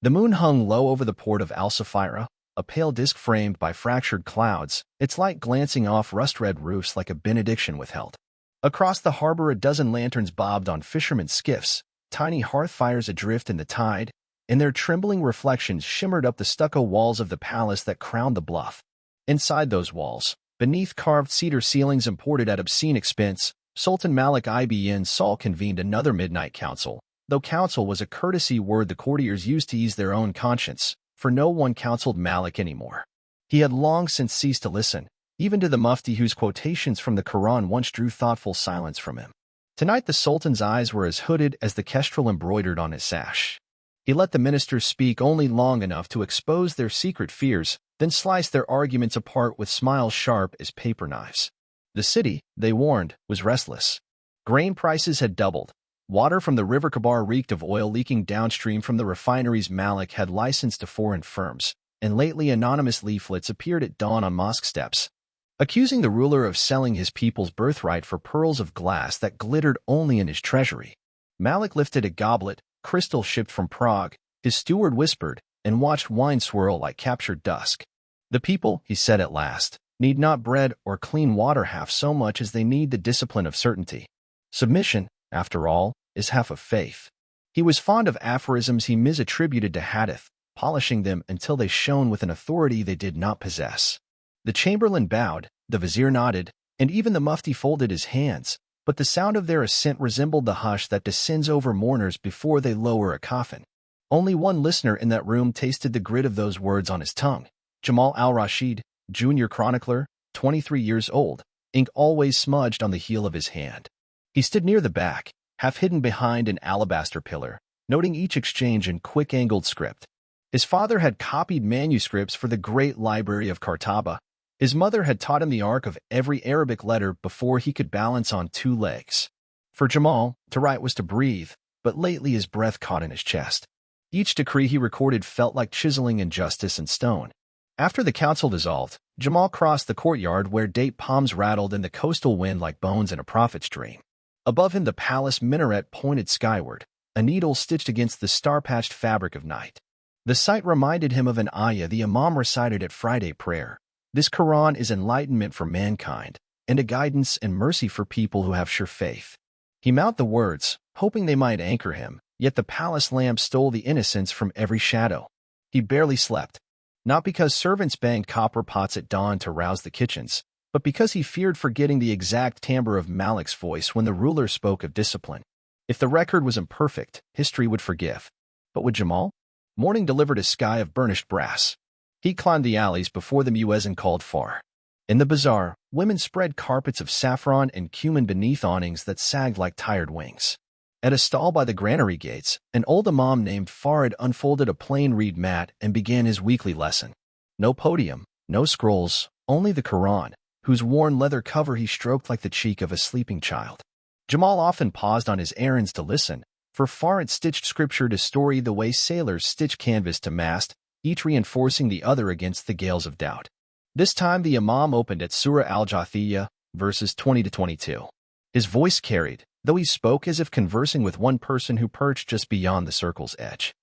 The moon hung low over the port of Al-Safira, a pale disk framed by fractured clouds, its light glancing off rust-red roofs like a benediction withheld. Across the harbor, a dozen lanterns bobbed on fishermen's skiffs, tiny hearth fires adrift in the tide, and their trembling reflections shimmered up the stucco walls of the palace that crowned the bluff. Inside those walls, beneath carved cedar ceilings imported at obscene expense, Sultan Malik ibn Saul convened another midnight council, though council was a courtesy word the courtiers used to ease their own conscience, for no one counseled Malik anymore. He had long since ceased to listen, even to the mufti whose quotations from the Qur'an once drew thoughtful silence from him. Tonight the sultan's eyes were as hooded as the kestrel embroidered on his sash. He let the ministers speak only long enough to expose their secret fears, then sliced their arguments apart with smiles sharp as paper knives. The city, they warned, was restless. Grain prices had doubled. Water from the River Kabar reeked of oil leaking downstream from the refineries Malik had licensed to foreign firms, and lately anonymous leaflets appeared at dawn on mosque steps, accusing the ruler of selling his people's birthright for pearls of glass that glittered only in his treasury. Malik lifted a goblet, crystal shipped from Prague, his steward whispered, and watched wine swirl like captured dusk. The people, he said at last, need not bread or clean water half so much as they need the discipline of certainty. Submission, after all, is half of faith. He was fond of aphorisms he misattributed to Hadith, polishing them until they shone with an authority they did not possess. The chamberlain bowed, the vizier nodded, and even the mufti folded his hands, but the sound of their assent resembled the hush that descends over mourners before they lower a coffin. Only one listener in that room tasted the grit of those words on his tongue. Jamal al-Rashid, junior chronicler, 23 years old, ink always smudged on the heel of his hand. He stood near the back, half hidden behind an alabaster pillar, noting each exchange in quick-angled script. His father had copied manuscripts for the great library of Qartaba. His mother had taught him the arc of every Arabic letter before he could balance on two legs. For Jamal, to write was to breathe, but lately his breath caught in his chest. Each decree he recorded felt like chiseling injustice in stone. After the council dissolved, Jamal crossed the courtyard where date palms rattled in the coastal wind like bones in a prophet's dream. Above him the palace minaret pointed skyward, a needle stitched against the star-patched fabric of night. The sight reminded him of an ayah the imam recited at Friday prayer. This Quran is enlightenment for mankind, and a guidance and mercy for people who have sure faith. He mouthed the words, hoping they might anchor him, yet the palace lamp stole the innocence from every shadow. He barely slept. Not because servants banged copper pots at dawn to rouse the kitchens, but because he feared forgetting the exact timbre of Malik's voice when the ruler spoke of discipline. If the record was imperfect, history would forgive. But would Jamal? Morning delivered a sky of burnished brass. He climbed the alleys before the muezzin called far. In the bazaar, women spread carpets of saffron and cumin beneath awnings that sagged like tired wings. At a stall by the granary gates, an old imam named Farid unfolded a plain reed mat and began his weekly lesson. No podium, no scrolls, only the Quran, whose worn leather cover he stroked like the cheek of a sleeping child. Jamal often paused on his errands to listen, for Farid stitched scripture to story the way sailors stitch canvas to mast, each reinforcing the other against the gales of doubt. This time the imam opened at Surah Al-Jathiyah, verses 20 to 22. His voice carried, though he spoke as if conversing with one person who perched just beyond the circle's edge.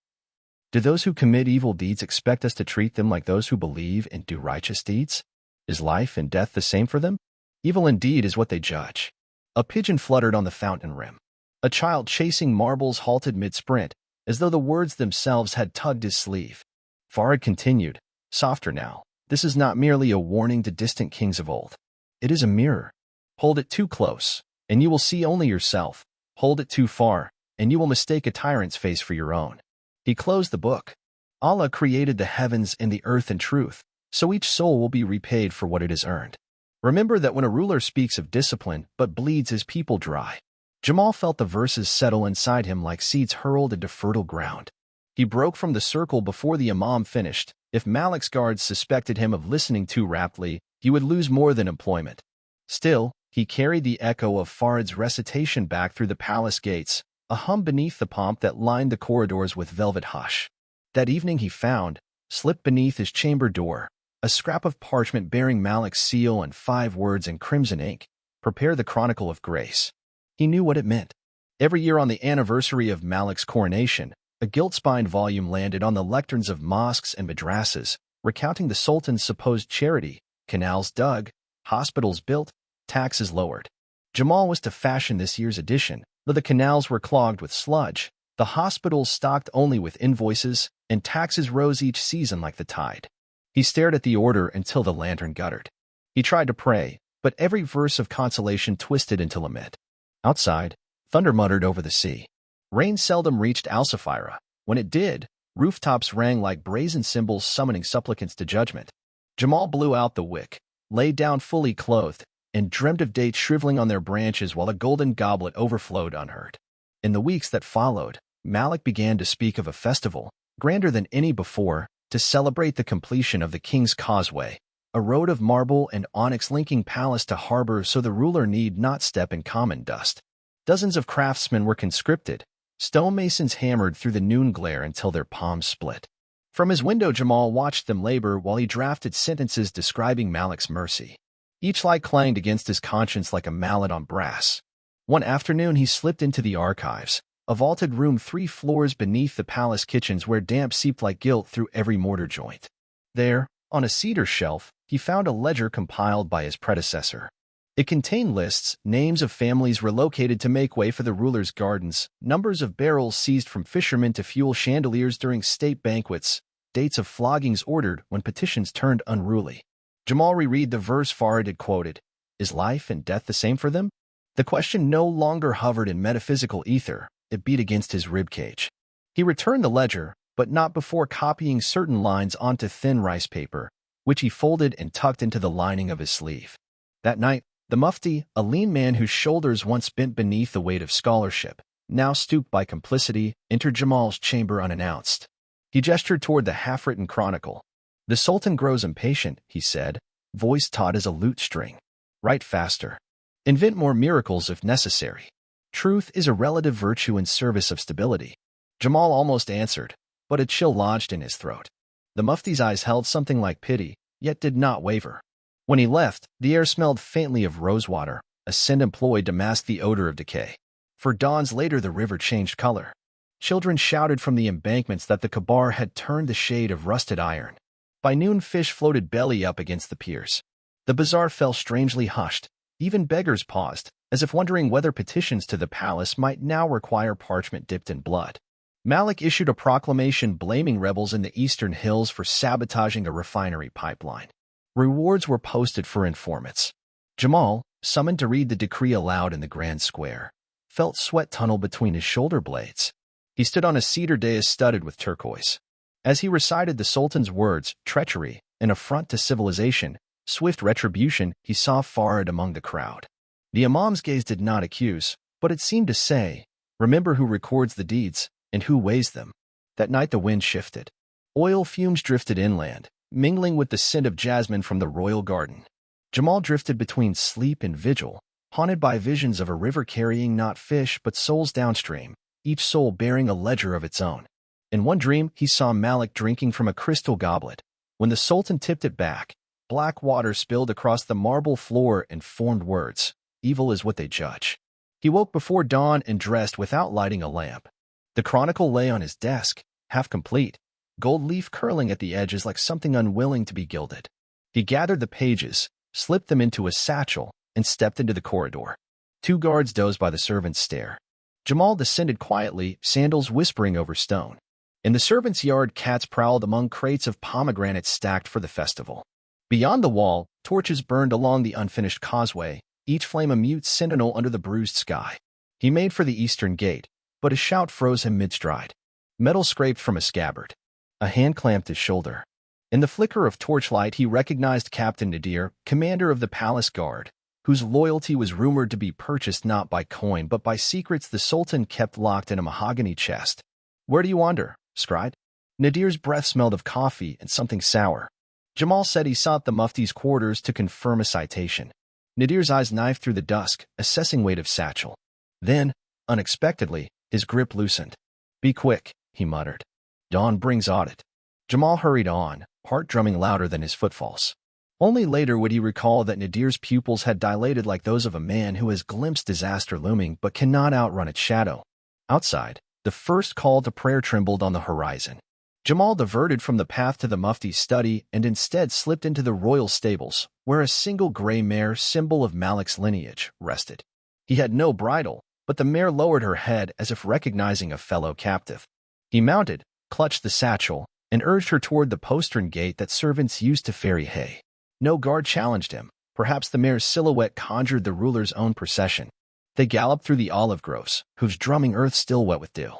Do those who commit evil deeds expect us to treat them like those who believe and do righteous deeds? Is life and death the same for them? Evil indeed is what they judge. A pigeon fluttered on the fountain rim. A child chasing marbles halted mid-sprint, as though the words themselves had tugged his sleeve. Farid continued, softer now. This is not merely a warning to distant kings of old. It is a mirror. Hold it too close, and you will see only yourself. Hold it too far, and you will mistake a tyrant's face for your own. He closed the book. Allah created the heavens and the earth in truth, so each soul will be repaid for what it has earned. Remember that when a ruler speaks of discipline but bleeds his people dry. Jamal felt the verses settle inside him like seeds hurled into fertile ground. He broke from the circle before the imam finished. If Malik's guards suspected him of listening too raptly, he would lose more than employment. Still, he carried the echo of Farid's recitation back through the palace gates, a hum beneath the pomp that lined the corridors with velvet hush. That evening he found, slipped beneath his chamber door, a scrap of parchment bearing Malik's seal and 5 words in crimson ink, "Prepare the Chronicle of Grace." He knew what it meant. Every year on the anniversary of Malik's coronation, A gilt-spined volume landed on the lecterns of mosques and madrasas, recounting the Sultan's supposed charity: canals dug, hospitals built, taxes lowered. Jamal was to fashion this year's edition, though the canals were clogged with sludge, the hospitals stocked only with invoices, and taxes rose each season like the tide. He stared at the order until the lantern guttered. He tried to pray, but every verse of consolation twisted into lament. Outside, thunder muttered over the sea. Rain seldom reached Al-Safira. When it did, rooftops rang like brazen cymbals summoning supplicants to judgment. Jamal blew out the wick, lay down fully clothed, and dreamed of dates shriveling on their branches while a golden goblet overflowed unheard. In the weeks that followed, Malik began to speak of a festival, grander than any before, to celebrate the completion of the King's Causeway, a road of marble and onyx linking palace to harbor so the ruler need not step in common dust. Dozens of craftsmen were conscripted. Stonemasons hammered through the noon glare until their palms split. From his window, Jamal watched them labor while he drafted sentences describing Malik's mercy. Each lie clanged against his conscience like a mallet on brass. One afternoon he slipped into the archives, a vaulted room 3 floors beneath the palace kitchens where damp seeped like guilt through every mortar joint. There, on a cedar shelf, he found a ledger compiled by his predecessor. It contained lists, names of families relocated to make way for the ruler's gardens, numbers of barrels seized from fishermen to fuel chandeliers during state banquets, dates of floggings ordered when petitions turned unruly. Jamal reread the verse Farid had quoted. Is life and death the same for them? The question no longer hovered in metaphysical ether. It beat against his ribcage. He returned the ledger, but not before copying certain lines onto thin rice paper, which he folded and tucked into the lining of his sleeve. That night, the Mufti, a lean man whose shoulders once bent beneath the weight of scholarship, now stooped by complicity, entered Jamal's chamber unannounced. He gestured toward the half-written chronicle. The Sultan grows impatient, he said, voice taut as a lute string. Write faster. Invent more miracles if necessary. Truth is a relative virtue in service of stability. Jamal almost answered, but a chill lodged in his throat. The Mufti's eyes held something like pity, yet did not waver. When he left, the air smelled faintly of rosewater, a scent employed to mask the odor of decay. For dawns later the river changed color. Children shouted from the embankments that the Kabar had turned the shade of rusted iron. By noon fish floated belly up against the piers. The bazaar fell strangely hushed. Even beggars paused, as if wondering whether petitions to the palace might now require parchment dipped in blood. Malik issued a proclamation blaming rebels in the eastern hills for sabotaging a refinery pipeline. Rewards were posted for informants. Jamal, summoned to read the decree aloud in the grand square, felt sweat tunnel between his shoulder blades. He stood on a cedar dais studded with turquoise. As he recited the Sultan's words, treachery, an affront to civilization, swift retribution, he saw Farid among the crowd. The Imam's gaze did not accuse, but it seemed to say, remember who records the deeds, and who weighs them. That night the wind shifted. Oil fumes drifted inland, mingling with the scent of jasmine from the royal garden. Jamal drifted between sleep and vigil, haunted by visions of a river carrying not fish but souls downstream, each soul bearing a ledger of its own. In one dream, he saw Malik drinking from a crystal goblet. When the Sultan tipped it back, black water spilled across the marble floor and formed words, evil is what they judge. He woke before dawn and dressed without lighting a lamp. The chronicle lay on his desk, half complete, gold leaf curling at the edges like something unwilling to be gilded. He gathered the pages, slipped them into a satchel, and stepped into the corridor. 2 guards dozed by the servants' stair. Jamal descended quietly, sandals whispering over stone. In the servants' yard, cats prowled among crates of pomegranates stacked for the festival. Beyond the wall, torches burned along the unfinished causeway, each flame a mute sentinel under the bruised sky. He made for the eastern gate, but a shout froze him mid-stride. Metal scraped from a scabbard. A hand clamped his shoulder. In the flicker of torchlight, he recognized Captain Nadir, commander of the palace guard, whose loyalty was rumored to be purchased not by coin but by secrets the Sultan kept locked in a mahogany chest. Where do you wander, scribe? Nadir's breath smelled of coffee and something sour. Jamal said he sought the Mufti's quarters to confirm a citation. Nadir's eyes knifed through the dusk, assessing weight of satchel. Then, unexpectedly, his grip loosened. Be quick, he muttered. Dawn brings audit. Jamal hurried on, heart drumming louder than his footfalls. Only later would he recall that Nadir's pupils had dilated like those of a man who has glimpsed disaster looming but cannot outrun its shadow. Outside, The first call to prayer trembled on the horizon. Jamal diverted from the path to the Mufti's study and instead slipped into the royal stables, where a single gray mare, symbol of Malik's lineage, rested. He had no bridle, but the mare lowered her head as if recognizing a fellow captive. He mounted, clutched the satchel, and urged her toward the postern gate that servants used to ferry hay. No guard challenged him. Perhaps the mare's silhouette conjured the ruler's own procession. They galloped through the olive groves, whose drumming earth still wet with dew.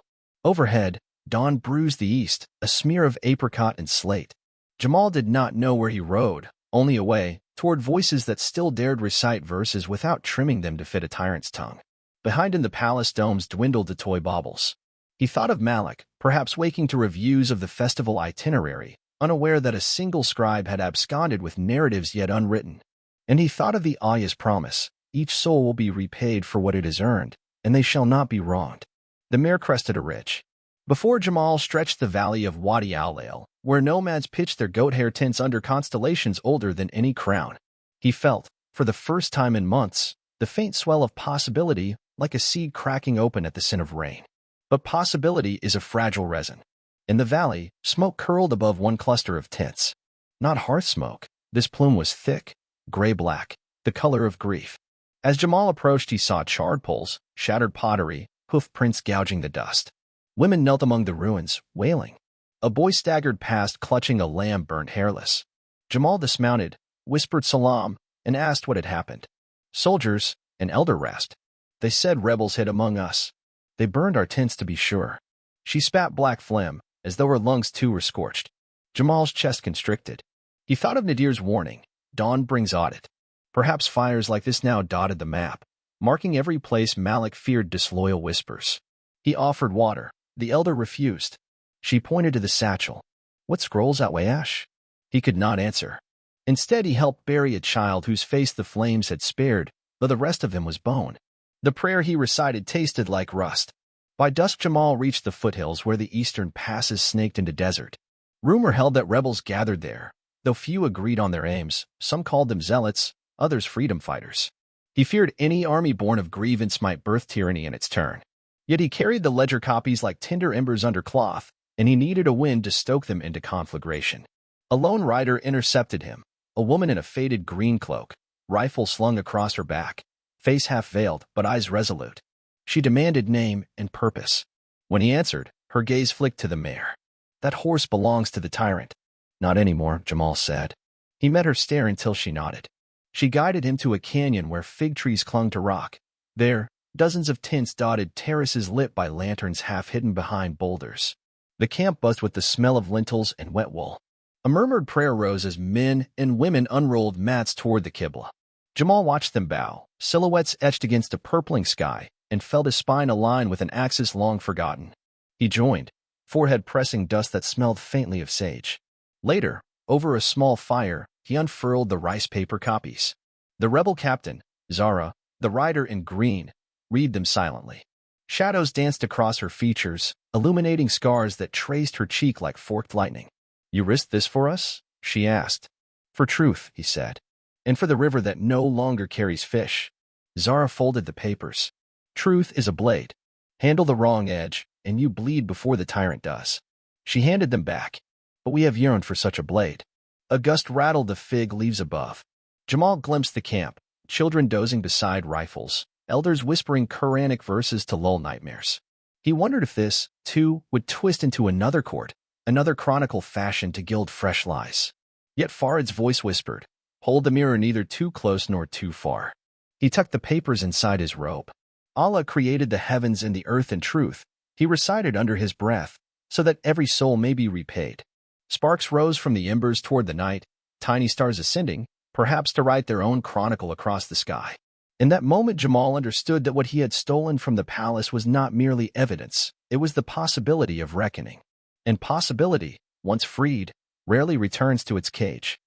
Overhead, dawn bruised the east, a smear of apricot and slate. Jamal did not know where he rode, only away, toward voices that still dared recite verses without trimming them to fit a tyrant's tongue. Behind him the palace domes dwindled to toy baubles. He thought of Malik, perhaps waking to reviews of the festival itinerary, unaware that a single scribe had absconded with narratives yet unwritten. And he thought of the Aya's promise, each soul will be repaid for what it has earned, and they shall not be wronged. The mare crested a ridge. Before Jamal stretched the valley of Wadi al-Lail, where nomads pitched their goat hair tents under constellations older than any crown. He felt, for the first time in months, the faint swell of possibility, like a seed cracking open at the scent of rain. But possibility is a fragile resin. In the valley, smoke curled above one cluster of tents. Not hearth smoke. This plume was thick, gray-black, the color of grief. As Jamal approached, he saw charred poles, shattered pottery, hoof prints gouging the dust. Women knelt among the ruins, wailing. A boy staggered past, clutching a lamb burned hairless. Jamal dismounted, whispered salam, and asked what had happened. Soldiers, an elder rasped. They said rebels hid among us. They burned our tents to be sure. She spat black phlegm, as though her lungs too were scorched. Jamal's chest constricted. He thought of Nadir's warning, dawn brings audit. Perhaps fires like this now dotted the map, marking every place Malik feared disloyal whispers. He offered water. The elder refused. She pointed to the satchel. What scrolls outweigh ash? He could not answer. Instead, he helped bury a child whose face the flames had spared, though the rest of him was bone. The prayer he recited tasted like rust. By dusk, Jamal reached the foothills where the eastern passes snaked into desert. Rumor held that rebels gathered there, though few agreed on their aims. Some called them zealots, others freedom fighters. He feared any army born of grievance might birth tyranny in its turn. Yet he carried the ledger copies like tender embers under cloth, and he needed a wind to stoke them into conflagration. A lone rider intercepted him, a woman in a faded green cloak, rifle slung across her back, face half-veiled but eyes resolute. She demanded name and purpose. When he answered, her gaze flicked to the mare. That horse belongs to the tyrant. Not anymore, Jamal said. He met her stare until she nodded. She guided him to a canyon where fig trees clung to rock. There, dozens of tents dotted terraces lit by lanterns half hidden behind boulders. The camp buzzed with the smell of lentils and wet wool. A murmured prayer rose as men and women unrolled mats toward the Qibla. Jamal watched them bow, silhouettes etched against a purpling sky, and felt his spine align with an axis long forgotten. He joined, forehead pressing dust that smelled faintly of sage. Later, over a small fire, he unfurled the rice paper copies. The rebel captain, Zara, the rider in green, read them silently. Shadows danced across her features, illuminating scars that traced her cheek like forked lightning. You risked this for us? She asked. For truth, he said. And for the river that no longer carries fish. Zara folded the papers. Truth is a blade. Handle the wrong edge, and you bleed before the tyrant does. She handed them back. But we have yearned for such a blade. A gust rattled the fig leaves above. Jamal glimpsed the camp, children dozing beside rifles, elders whispering Qur'anic verses to lull nightmares. He wondered if this, too, would twist into another court, another chronicle fashioned to gild fresh lies. Yet Farid's voice whispered, hold the mirror neither too close nor too far. He tucked the papers inside his robe. Allah created the heavens and the earth in truth, he recited under his breath, so that every soul may be repaid. Sparks rose from the embers toward the night, tiny stars ascending, perhaps to write their own chronicle across the sky. In that moment, Jamal understood that what he had stolen from the palace was not merely evidence, it was the possibility of reckoning. And possibility, once freed, rarely returns to its cage.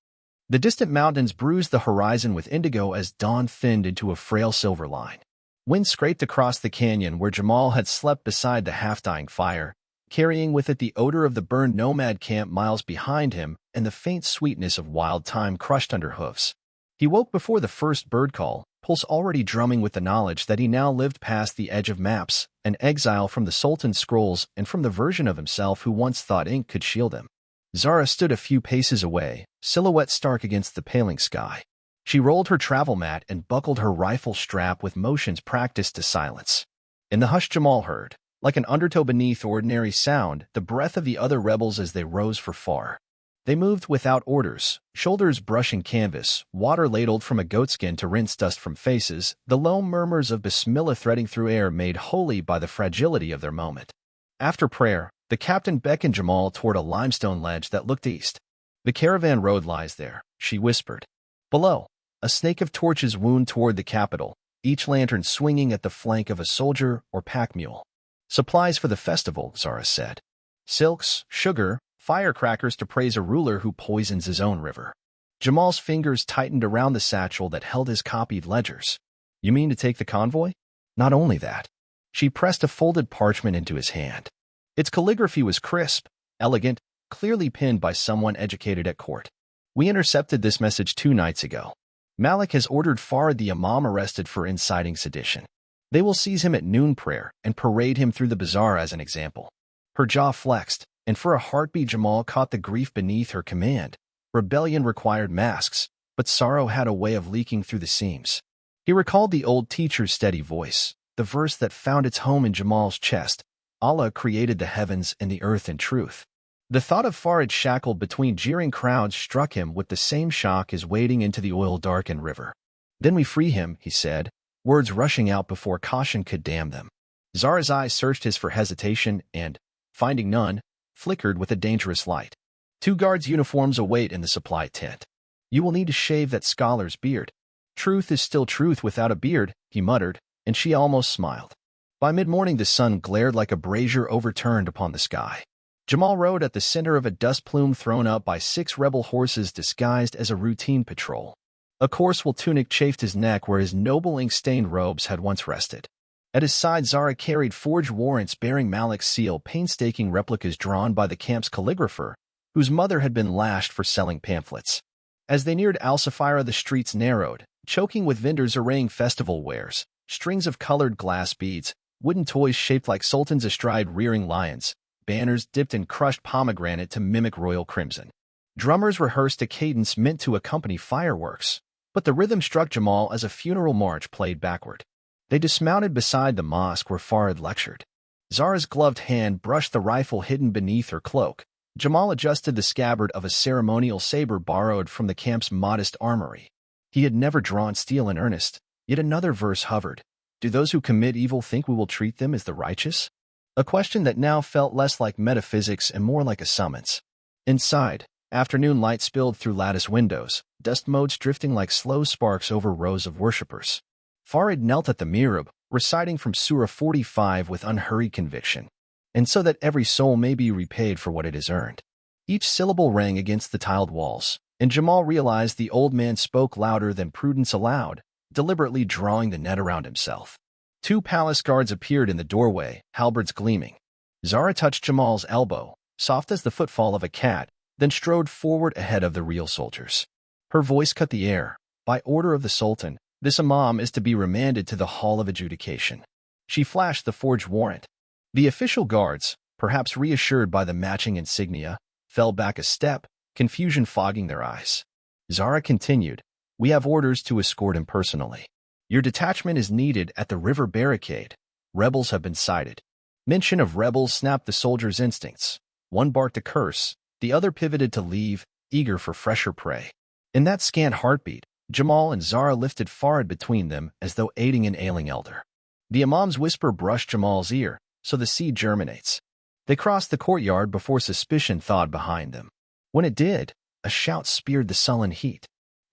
The distant mountains bruised the horizon with indigo as dawn thinned into a frail silver line. Wind scraped across the canyon where Jamal had slept beside the half-dying fire, carrying with it the odor of the burned nomad camp miles behind him and the faint sweetness of wild thyme crushed under hoofs. He woke before the first bird call, pulse already drumming with the knowledge that he now lived past the edge of maps, an exile from the Sultan's scrolls and from the version of himself who once thought ink could shield him. Zara stood a few paces away, silhouette stark against the paling sky. She rolled her travel mat and buckled her rifle strap with motions practiced to silence. In the hush Jamal heard, like an undertow beneath ordinary sound, the breath of the other rebels as they rose for far. They moved without orders, shoulders brushing canvas, water ladled from a goatskin to rinse dust from faces, the low murmurs of Bismillah threading through air made holy by the fragility of their moment. After prayer, the captain beckoned Jamal toward a limestone ledge that looked east. "The caravan road lies there," she whispered. Below, a snake of torches wound toward the capital, each lantern swinging at the flank of a soldier or pack mule. "Supplies for the festival," Zara said. "Silks, sugar, firecrackers to praise a ruler who poisons his own river." Jamal's fingers tightened around the satchel that held his copied ledgers. "You mean to take the convoy?" "Not only that." She pressed a folded parchment into his hand. Its calligraphy was crisp, elegant, clearly penned by someone educated at court. "We intercepted this message 2 nights ago. Malik has ordered Farid the Imam arrested for inciting sedition. They will seize him at noon prayer and parade him through the bazaar as an example." Her jaw flexed, and for a heartbeat Jamal caught the grief beneath her command. Rebellion required masks, but sorrow had a way of leaking through the seams. He recalled the old teacher's steady voice, the verse that found its home in Jamal's chest. Allah created the heavens and the earth in truth. The thought of Farid shackled between jeering crowds struck him with the same shock as wading into the oil-darkened river. "Then we free him," he said, words rushing out before caution could dam them. Zara's eyes searched his for hesitation and, finding none, flickered with a dangerous light. 2 guards' uniforms await in the supply tent. "You will need to shave that scholar's beard." "Truth is still truth without a beard," he muttered, and she almost smiled. By mid-morning the sun glared like a brazier overturned upon the sky. Jamal rode at the center of a dust plume thrown up by 6 rebel horses disguised as a routine patrol. A coarse-wool tunic chafed his neck where his noble ink-stained robes had once rested. At his side Zara carried forged warrants bearing Malik's seal, painstaking replicas drawn by the camp's calligrapher, whose mother had been lashed for selling pamphlets. As they neared Al-Safira the streets narrowed, choking with vendors arraying festival wares, strings of colored glass beads, wooden toys shaped like sultans astride rearing lions, banners dipped in crushed pomegranate to mimic royal crimson. Drummers rehearsed a cadence meant to accompany fireworks, but the rhythm struck Jamal as a funeral march played backward. They dismounted beside the mosque where Farid lectured. Zara's gloved hand brushed the rifle hidden beneath her cloak. Jamal adjusted the scabbard of a ceremonial saber borrowed from the camp's modest armory. He had never drawn steel in earnest, yet another verse hovered. "Do those who commit evil think we will treat them as the righteous?" A question that now felt less like metaphysics and more like a summons. Inside, afternoon light spilled through lattice windows, dust motes drifting like slow sparks over rows of worshippers. Farid knelt at the mihrab, reciting from Surah 45 with unhurried conviction. "And so that every soul may be repaid for what it has earned." Each syllable rang against the tiled walls, and Jamal realized the old man spoke louder than prudence allowed, deliberately drawing the net around himself. 2 palace guards appeared in the doorway, halberds gleaming. Zara touched Jamal's elbow, soft as the footfall of a cat, then strode forward ahead of the real soldiers. Her voice cut the air. "By order of the Sultan, this imam is to be remanded to the Hall of Adjudication." She flashed the forged warrant. The official guards, perhaps reassured by the matching insignia, fell back a step, confusion fogging their eyes. Zara continued, "We have orders to escort him personally. Your detachment is needed at the river barricade. Rebels have been sighted." Mention of rebels snapped the soldiers' instincts. One barked a curse, the other pivoted to leave, eager for fresher prey. In that scant heartbeat, Jamal and Zara lifted Farid between them as though aiding an ailing elder. The imam's whisper brushed Jamal's ear, "So the seed germinates." They crossed the courtyard before suspicion thawed behind them. When it did, a shout speared the sullen heat.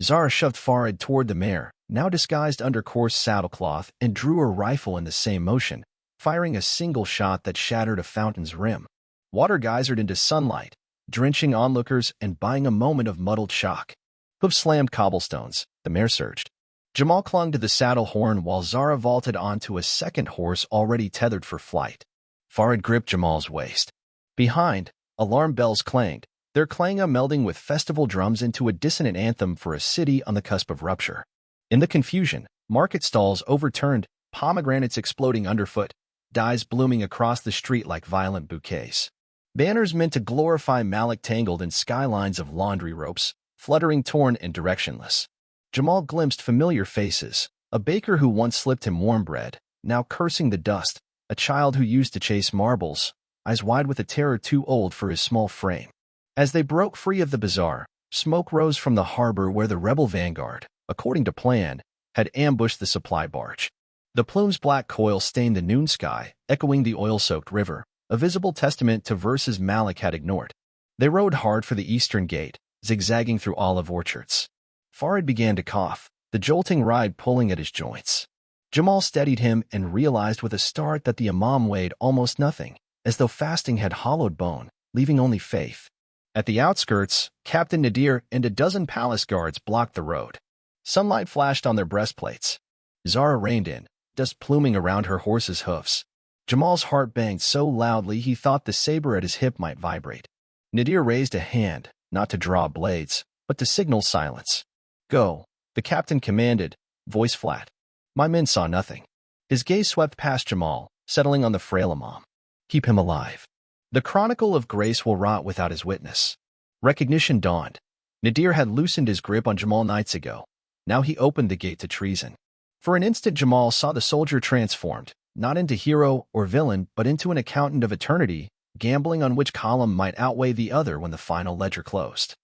Zara shoved Farid toward the mare, now disguised under coarse saddlecloth, and drew her rifle in the same motion, firing a single shot that shattered a fountain's rim. Water geysered into sunlight, drenching onlookers and buying a moment of muddled shock. Hooves slammed cobblestones, the mare surged. Jamal clung to the saddle horn while Zara vaulted onto a second horse already tethered for flight. Farid gripped Jamal's waist. Behind, alarm bells clanged, their clangor melding with festival drums into a dissonant anthem for a city on the cusp of rupture. In the confusion, Market stalls overturned, pomegranates exploding underfoot, dyes blooming across the street like violent bouquets. Banners meant to glorify Malik tangled in skylines of laundry ropes, fluttering torn and directionless. Jamal glimpsed familiar faces, a baker who once slipped him warm bread, now cursing the dust, a child who used to chase marbles, eyes wide with a terror too old for his small frame. As they broke free of the bazaar, smoke rose from the harbor where the rebel vanguard, according to plan, had ambushed the supply barge. The plume's black coil stained the noon sky, echoing the oil-soaked river, a visible testament to verses Malik had ignored. They rode hard for the eastern gate, zigzagging through olive orchards. Farid began to cough, the jolting ride pulling at his joints. Jamal steadied him and realized with a start that the imam weighed almost nothing, as though fasting had hollowed bone, leaving only faith. At the outskirts, Captain Nadir and a dozen palace guards blocked the road. Sunlight flashed on their breastplates. Zara reined in, dust pluming around her horse's hoofs. Jamal's heart banged so loudly he thought the saber at his hip might vibrate. Nadir raised a hand, not to draw blades, but to signal silence. "Go," the captain commanded, voice flat. My men saw nothing. His gaze swept past Jamal, settling on the frail imam. "Keep him alive. The chronicle of grace will rot without his witness." Recognition dawned. Nadir had loosened his grip on Jamal nights ago. Now he opened the gate to treason. For an instant Jamal saw the soldier transformed, not into hero or villain, but into an accountant of eternity, gambling on which column might outweigh the other when the final ledger closed.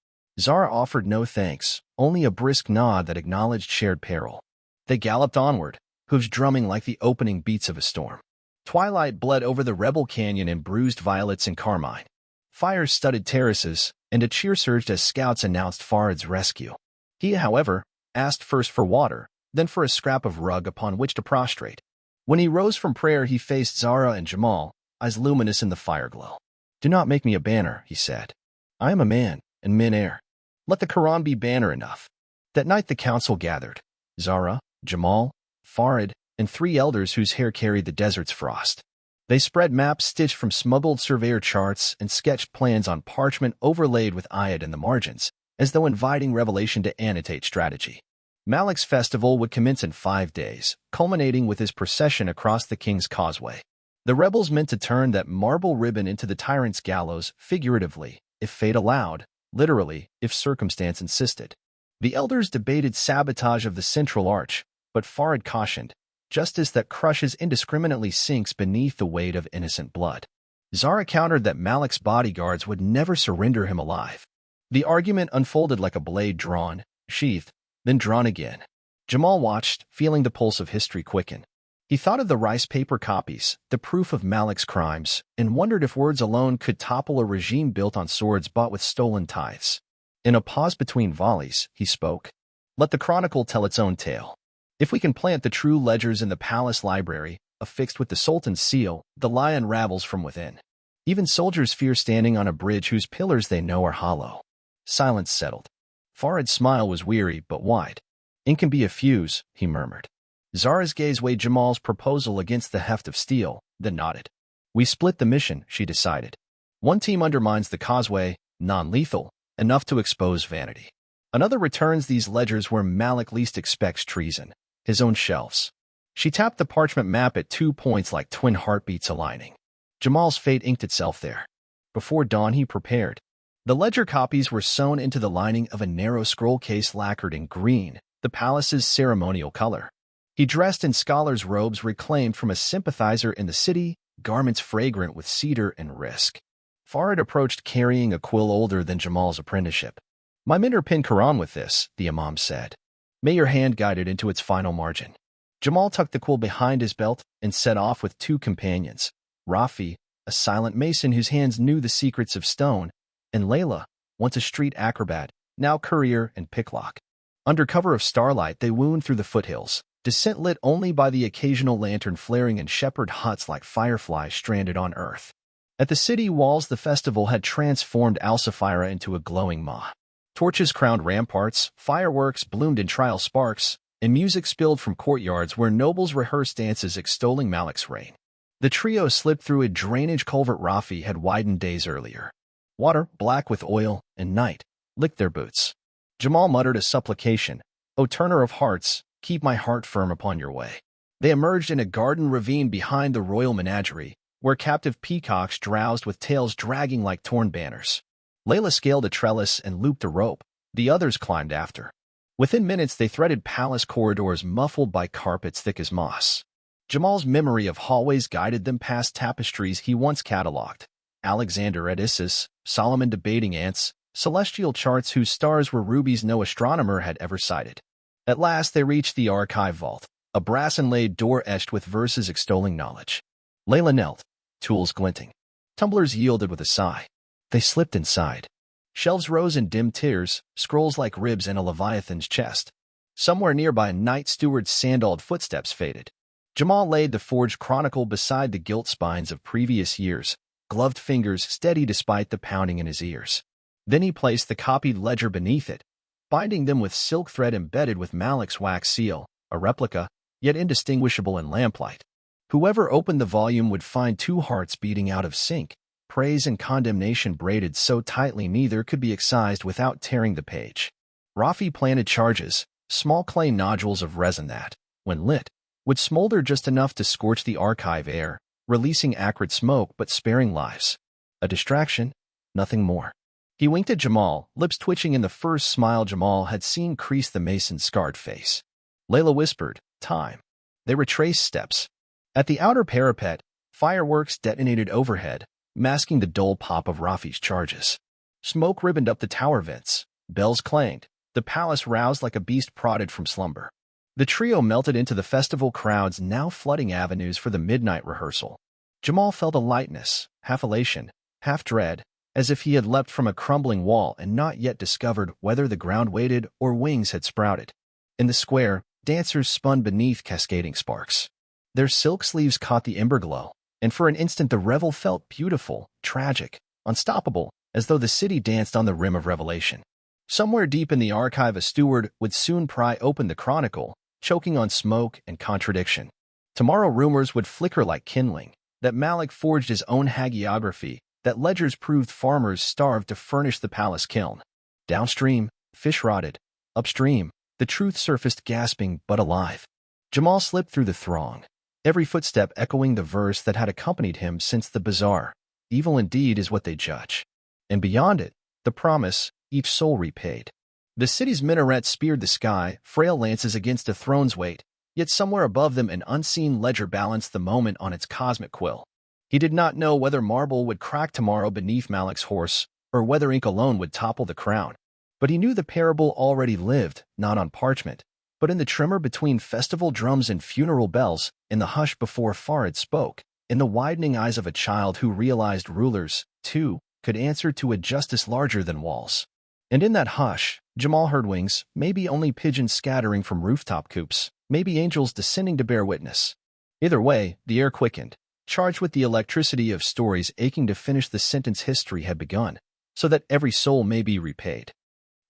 Zara offered no thanks, only a brisk nod that acknowledged shared peril. They galloped onward, hooves drumming like the opening beats of a storm. Twilight bled over the rebel canyon in bruised violets and carmine. Fires studded terraces, and a cheer surged as scouts announced Farid's rescue. He, however, asked first for water, then for a scrap of rug upon which to prostrate. When he rose from prayer, he faced Zara and Jamal, eyes luminous in the fireglow. "Do not make me a banner," he said. "I am a man, and men err. Let the Qur'an be banner enough." That night the council gathered. Zara, Jamal, Farid, and 3 elders whose hair carried the desert's frost. They spread maps stitched from smuggled surveyor charts and sketched plans on parchment overlaid with ayat in the margins, as though inviting revelation to annotate strategy. Malik's festival would commence in 5 days, culminating with his procession across the king's causeway. The rebels meant to turn that marble ribbon into the tyrant's gallows, figuratively, if fate allowed, literally, if circumstance insisted. The elders debated sabotage of the central arch, but Farid cautioned, justice that crushes indiscriminately sinks beneath the weight of innocent blood. Zara countered that Malik's bodyguards would never surrender him alive. The argument unfolded like a blade drawn, sheathed, then drawn again. Jamal watched, feeling the pulse of history quicken. He thought of the rice paper copies, the proof of Malik's crimes, and wondered if words alone could topple a regime built on swords bought with stolen tithes. In a pause between volleys, he spoke. "Let the chronicle tell its own tale. If we can plant the true ledgers in the palace library, affixed with the sultan's seal, the lie unravels from within. Even soldiers fear standing on a bridge whose pillars they know are hollow." Silence settled. Farid's smile was weary but wide. "Ink can be a fuse," he murmured. Zara's gaze weighed Jamal's proposal against the heft of steel, then nodded. "We split the mission," she decided. "One team undermines the causeway, non-lethal, enough to expose vanity. Another returns these ledgers where Malik least expects treason, his own shelves." She tapped the parchment map at 2 points like twin heartbeats aligning. Jamal's fate inked itself there. Before dawn he prepared. The ledger copies were sewn into the lining of a narrow scroll case lacquered in green, the palace's ceremonial color. He dressed in scholar's robes reclaimed from a sympathizer in the city, garments fragrant with cedar and risk. Farid approached carrying a quill older than Jamal's apprenticeship. "My men are pinned Quran with this," the imam said. "May your hand guide it into its final margin." Jamal tucked the quill behind his belt and set off with 2 companions, Rafi, a silent mason whose hands knew the secrets of stone, and Layla, once a street acrobat, now courier and picklock. Under cover of starlight they wound through the foothills, descent lit only by the occasional lantern flaring in shepherd huts like fireflies stranded on earth. At the city walls the festival had transformed Al-Safira into a glowing maw. Torches crowned ramparts, fireworks bloomed in trial sparks, and music spilled from courtyards where nobles rehearsed dances extolling Malik's reign. The trio slipped through a drainage culvert Rafi had widened days earlier. Water, black with oil, and night, licked their boots. Jamal muttered a supplication, "O turner of hearts, keep my heart firm upon your way. They emerged in a garden ravine behind the royal menagerie, where captive peacocks drowsed with tails dragging like torn banners. Layla scaled a trellis and looped a rope. The others climbed after. Within minutes, they threaded palace corridors muffled by carpets thick as moss. Jamal's memory of hallways guided them past tapestries he once catalogued. Alexander at Isis, Solomon debating ants, celestial charts whose stars were rubies no astronomer had ever sighted. At last they reached the archive vault, a brass-inlaid door etched with verses extolling knowledge. Layla knelt, tools glinting. Tumblers yielded with a sigh. They slipped inside. Shelves rose in dim tiers, scrolls like ribs in a leviathan's chest. Somewhere nearby, night steward's sandaled footsteps faded. Jamal laid the forged chronicle beside the gilt spines of previous years, gloved fingers steady despite the pounding in his ears. Then he placed the copied ledger beneath it, binding them with silk thread embedded with Malik's wax seal, a replica, yet indistinguishable in lamplight. Whoever opened the volume would find two hearts beating out of sync, praise and condemnation braided so tightly neither could be excised without tearing the page. Rafi planted charges, small clay nodules of resin that, when lit, would smolder just enough to scorch the archive air, releasing acrid smoke but sparing lives. A distraction, nothing more. He winked at Jamal, lips twitching in the first smile Jamal had seen crease the mason's scarred face. Layla whispered, "Time." They retraced steps. At the outer parapet, fireworks detonated overhead, masking the dull pop of Rafi's charges. Smoke ribboned up the tower vents. Bells clanged. The palace roused like a beast prodded from slumber. The trio melted into the festival crowds now flooding avenues for the midnight rehearsal. Jamal felt a lightness, half elation, half dread, as if he had leapt from a crumbling wall and not yet discovered whether the ground waited or wings had sprouted. In the square, dancers spun beneath cascading sparks. Their silk sleeves caught the ember glow, and for an instant the revel felt beautiful, tragic, unstoppable, as though the city danced on the rim of revelation. Somewhere deep in the archive, a steward would soon pry open the chronicle, choking on smoke and contradiction. Tomorrow rumors would flicker like kindling, that Malik forged his own hagiography, that ledgers proved farmers starved to furnish the palace kiln. Downstream, fish rotted. Upstream, the truth surfaced gasping but alive. Jamal slipped through the throng, every footstep echoing the verse that had accompanied him since the bazaar. Evil indeed is what they judge. And beyond it, the promise, each soul repaid. The city's minarets speared the sky, frail lances against a throne's weight, yet somewhere above them an unseen ledger balanced the moment on its cosmic quill. He did not know whether marble would crack tomorrow beneath Malik's horse, or whether ink alone would topple the crown. But he knew the parable already lived, not on parchment, but in the tremor between festival drums and funeral bells, in the hush before Farid spoke, in the widening eyes of a child who realized rulers, too, could answer to a justice larger than walls. And in that hush, Jamal heard wings, maybe only pigeons scattering from rooftop coops, maybe angels descending to bear witness. Either way, the air quickened, charged with the electricity of stories aching to finish the sentence history had begun, so that every soul may be repaid.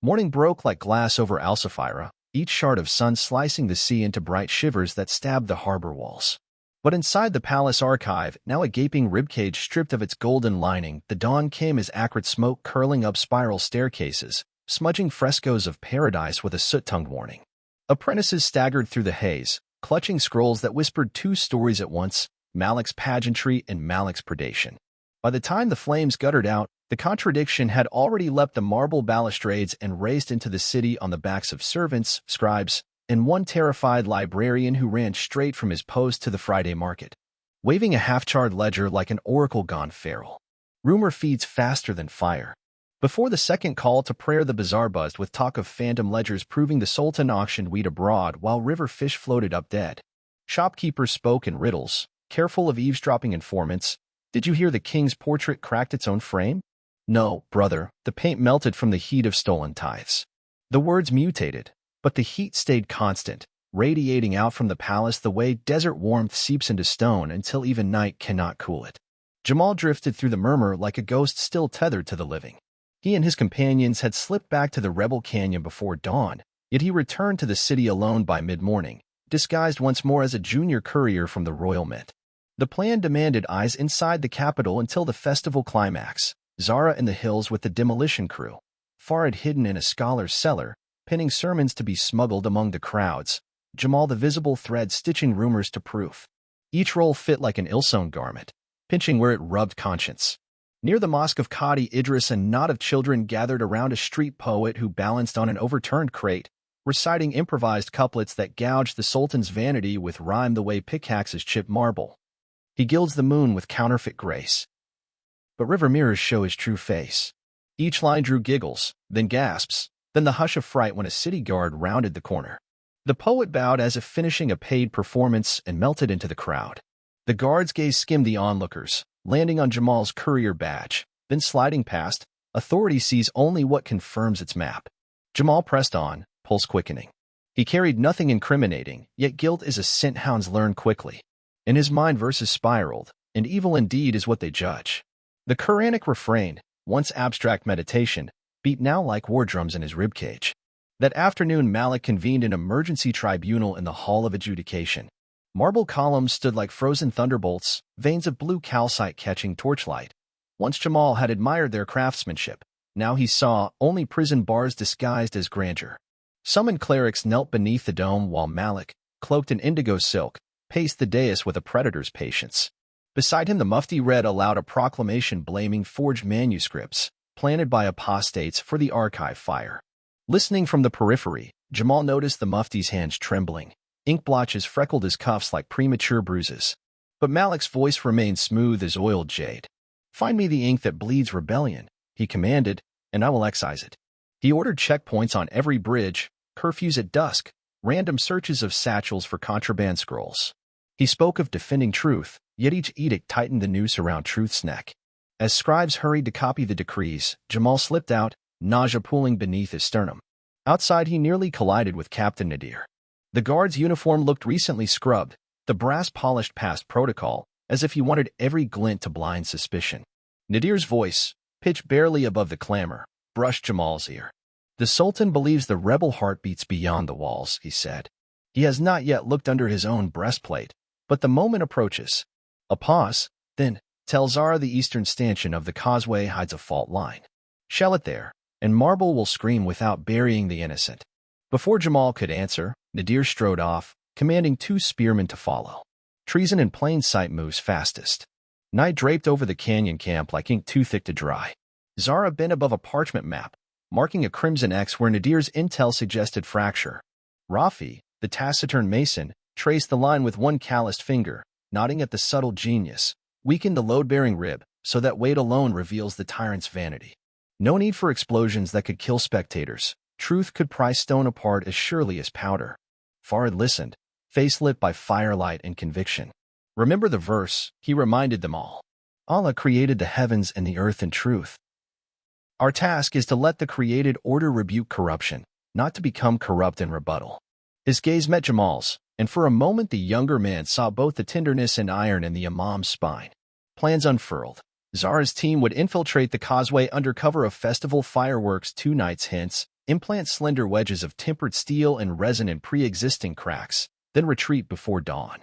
Morning broke like glass over Al-Safira, each shard of sun slicing the sea into bright shivers that stabbed the harbor walls. But inside the palace archive, now a gaping ribcage stripped of its golden lining, the dawn came as acrid smoke curling up spiral staircases, smudging frescoes of paradise with a soot-tongued warning. Apprentices staggered through the haze, clutching scrolls that whispered two stories at once, Malik's pageantry and Malik's predation. By the time the flames guttered out, the contradiction had already leapt the marble balustrades and raced into the city on the backs of servants, scribes, and one terrified librarian who ran straight from his post to the Friday market, waving a half-charred ledger like an oracle gone feral. Rumor feeds faster than fire. Before the second call to prayer, the bazaar buzzed with talk of phantom ledgers proving the Sultan auctioned wheat abroad while river fish floated up dead. Shopkeepers spoke in riddles, careful of eavesdropping informants. Did you hear the king's portrait cracked its own frame? No, brother, the paint melted from the heat of stolen tithes. The words mutated, but the heat stayed constant, radiating out from the palace the way desert warmth seeps into stone until even night cannot cool it. Jamal drifted through the murmur like a ghost still tethered to the living. He and his companions had slipped back to the rebel canyon before dawn, yet he returned to the city alone by mid-morning, disguised once more as a junior courier from the royal mint. The plan demanded eyes inside the capital until the festival climax, Zara in the hills with the demolition crew, Farid hidden in a scholar's cellar, penning sermons to be smuggled among the crowds, Jamal the visible thread stitching rumors to proof. Each roll fit like an ill-sewn garment, pinching where it rubbed conscience. Near the mosque of Qadi Idris, a knot of children gathered around a street poet who balanced on an overturned crate, reciting improvised couplets that gouged the sultan's vanity with rhyme the way pickaxes chip marble. He gilds the moon with counterfeit grace. But river mirrors show his true face. Each line drew giggles, then gasps, then the hush of fright when a city guard rounded the corner. The poet bowed as if finishing a paid performance and melted into the crowd. The guard's gaze skimmed the onlookers, landing on Jamal's courier badge, then sliding past. Authority sees only what confirms its map. Jamal pressed on, pulse quickening. He carried nothing incriminating, yet guilt is a scent hounds learn quickly. In his mind verses spiraled, and evil indeed is what they judge. The Qur'anic refrain, once abstract meditation, beat now like war drums in his ribcage. That afternoon Malik convened an emergency tribunal in the Hall of Adjudication. Marble columns stood like frozen thunderbolts, veins of blue calcite catching torchlight. Once Jamal had admired their craftsmanship, now he saw only prison bars disguised as grandeur. Summoned clerics knelt beneath the dome while Malik, cloaked in indigo silk, paced the dais with a predator's patience. Beside him the mufti read aloud a proclamation blaming forged manuscripts, planted by apostates for the archive fire. Listening from the periphery, Jamal noticed the mufti's hands trembling. Ink blotches freckled his cuffs like premature bruises. But Malik's voice remained smooth as oiled jade. "Find me the ink that bleeds rebellion," he commanded, "and I will excise it." He ordered checkpoints on every bridge, curfews at dusk, random searches of satchels for contraband scrolls. He spoke of defending truth, yet each edict tightened the noose around truth's neck. As scribes hurried to copy the decrees, Jamal slipped out, nausea pooling beneath his sternum. Outside he nearly collided with Captain Nadir. The guard's uniform looked recently scrubbed, the brass polished past protocol, as if he wanted every glint to blind suspicion. Nadir's voice, pitched barely above the clamor, brushed Jamal's ear. "The Sultan believes the rebel heart beats beyond the walls," he said. "He has not yet looked under his own breastplate, but the moment approaches." A pause, then, "Tell Zara the eastern stanchion of the causeway hides a fault line. Shell it there, and marble will scream without burying the innocent." Before Jamal could answer, Nadir strode off, commanding 2 spearmen to follow. Treason in plain sight moves fastest. Night draped over the canyon camp like ink too thick to dry. Zara bent above a parchment map, marking a crimson X where Nadir's intel suggested fracture. Rafi, the taciturn mason, traced the line with one calloused finger, nodding at the subtle genius, weakened the load-bearing rib, so that weight alone reveals the tyrant's vanity. No need for explosions that could kill spectators. Truth could pry stone apart as surely as powder. Farid listened, face lit by firelight and conviction. "Remember the verse," he reminded them all. "Allah created the heavens and the earth in truth. Our task is to let the created order rebuke corruption, not to become corrupt in rebuttal." His gaze met Jamal's, and for a moment the younger man saw both the tenderness and iron in the imam's spine. Plans unfurled. Zara's team would infiltrate the causeway under cover of festival fireworks 2 nights hence, implant slender wedges of tempered steel and resin in pre-existing cracks, then retreat before dawn.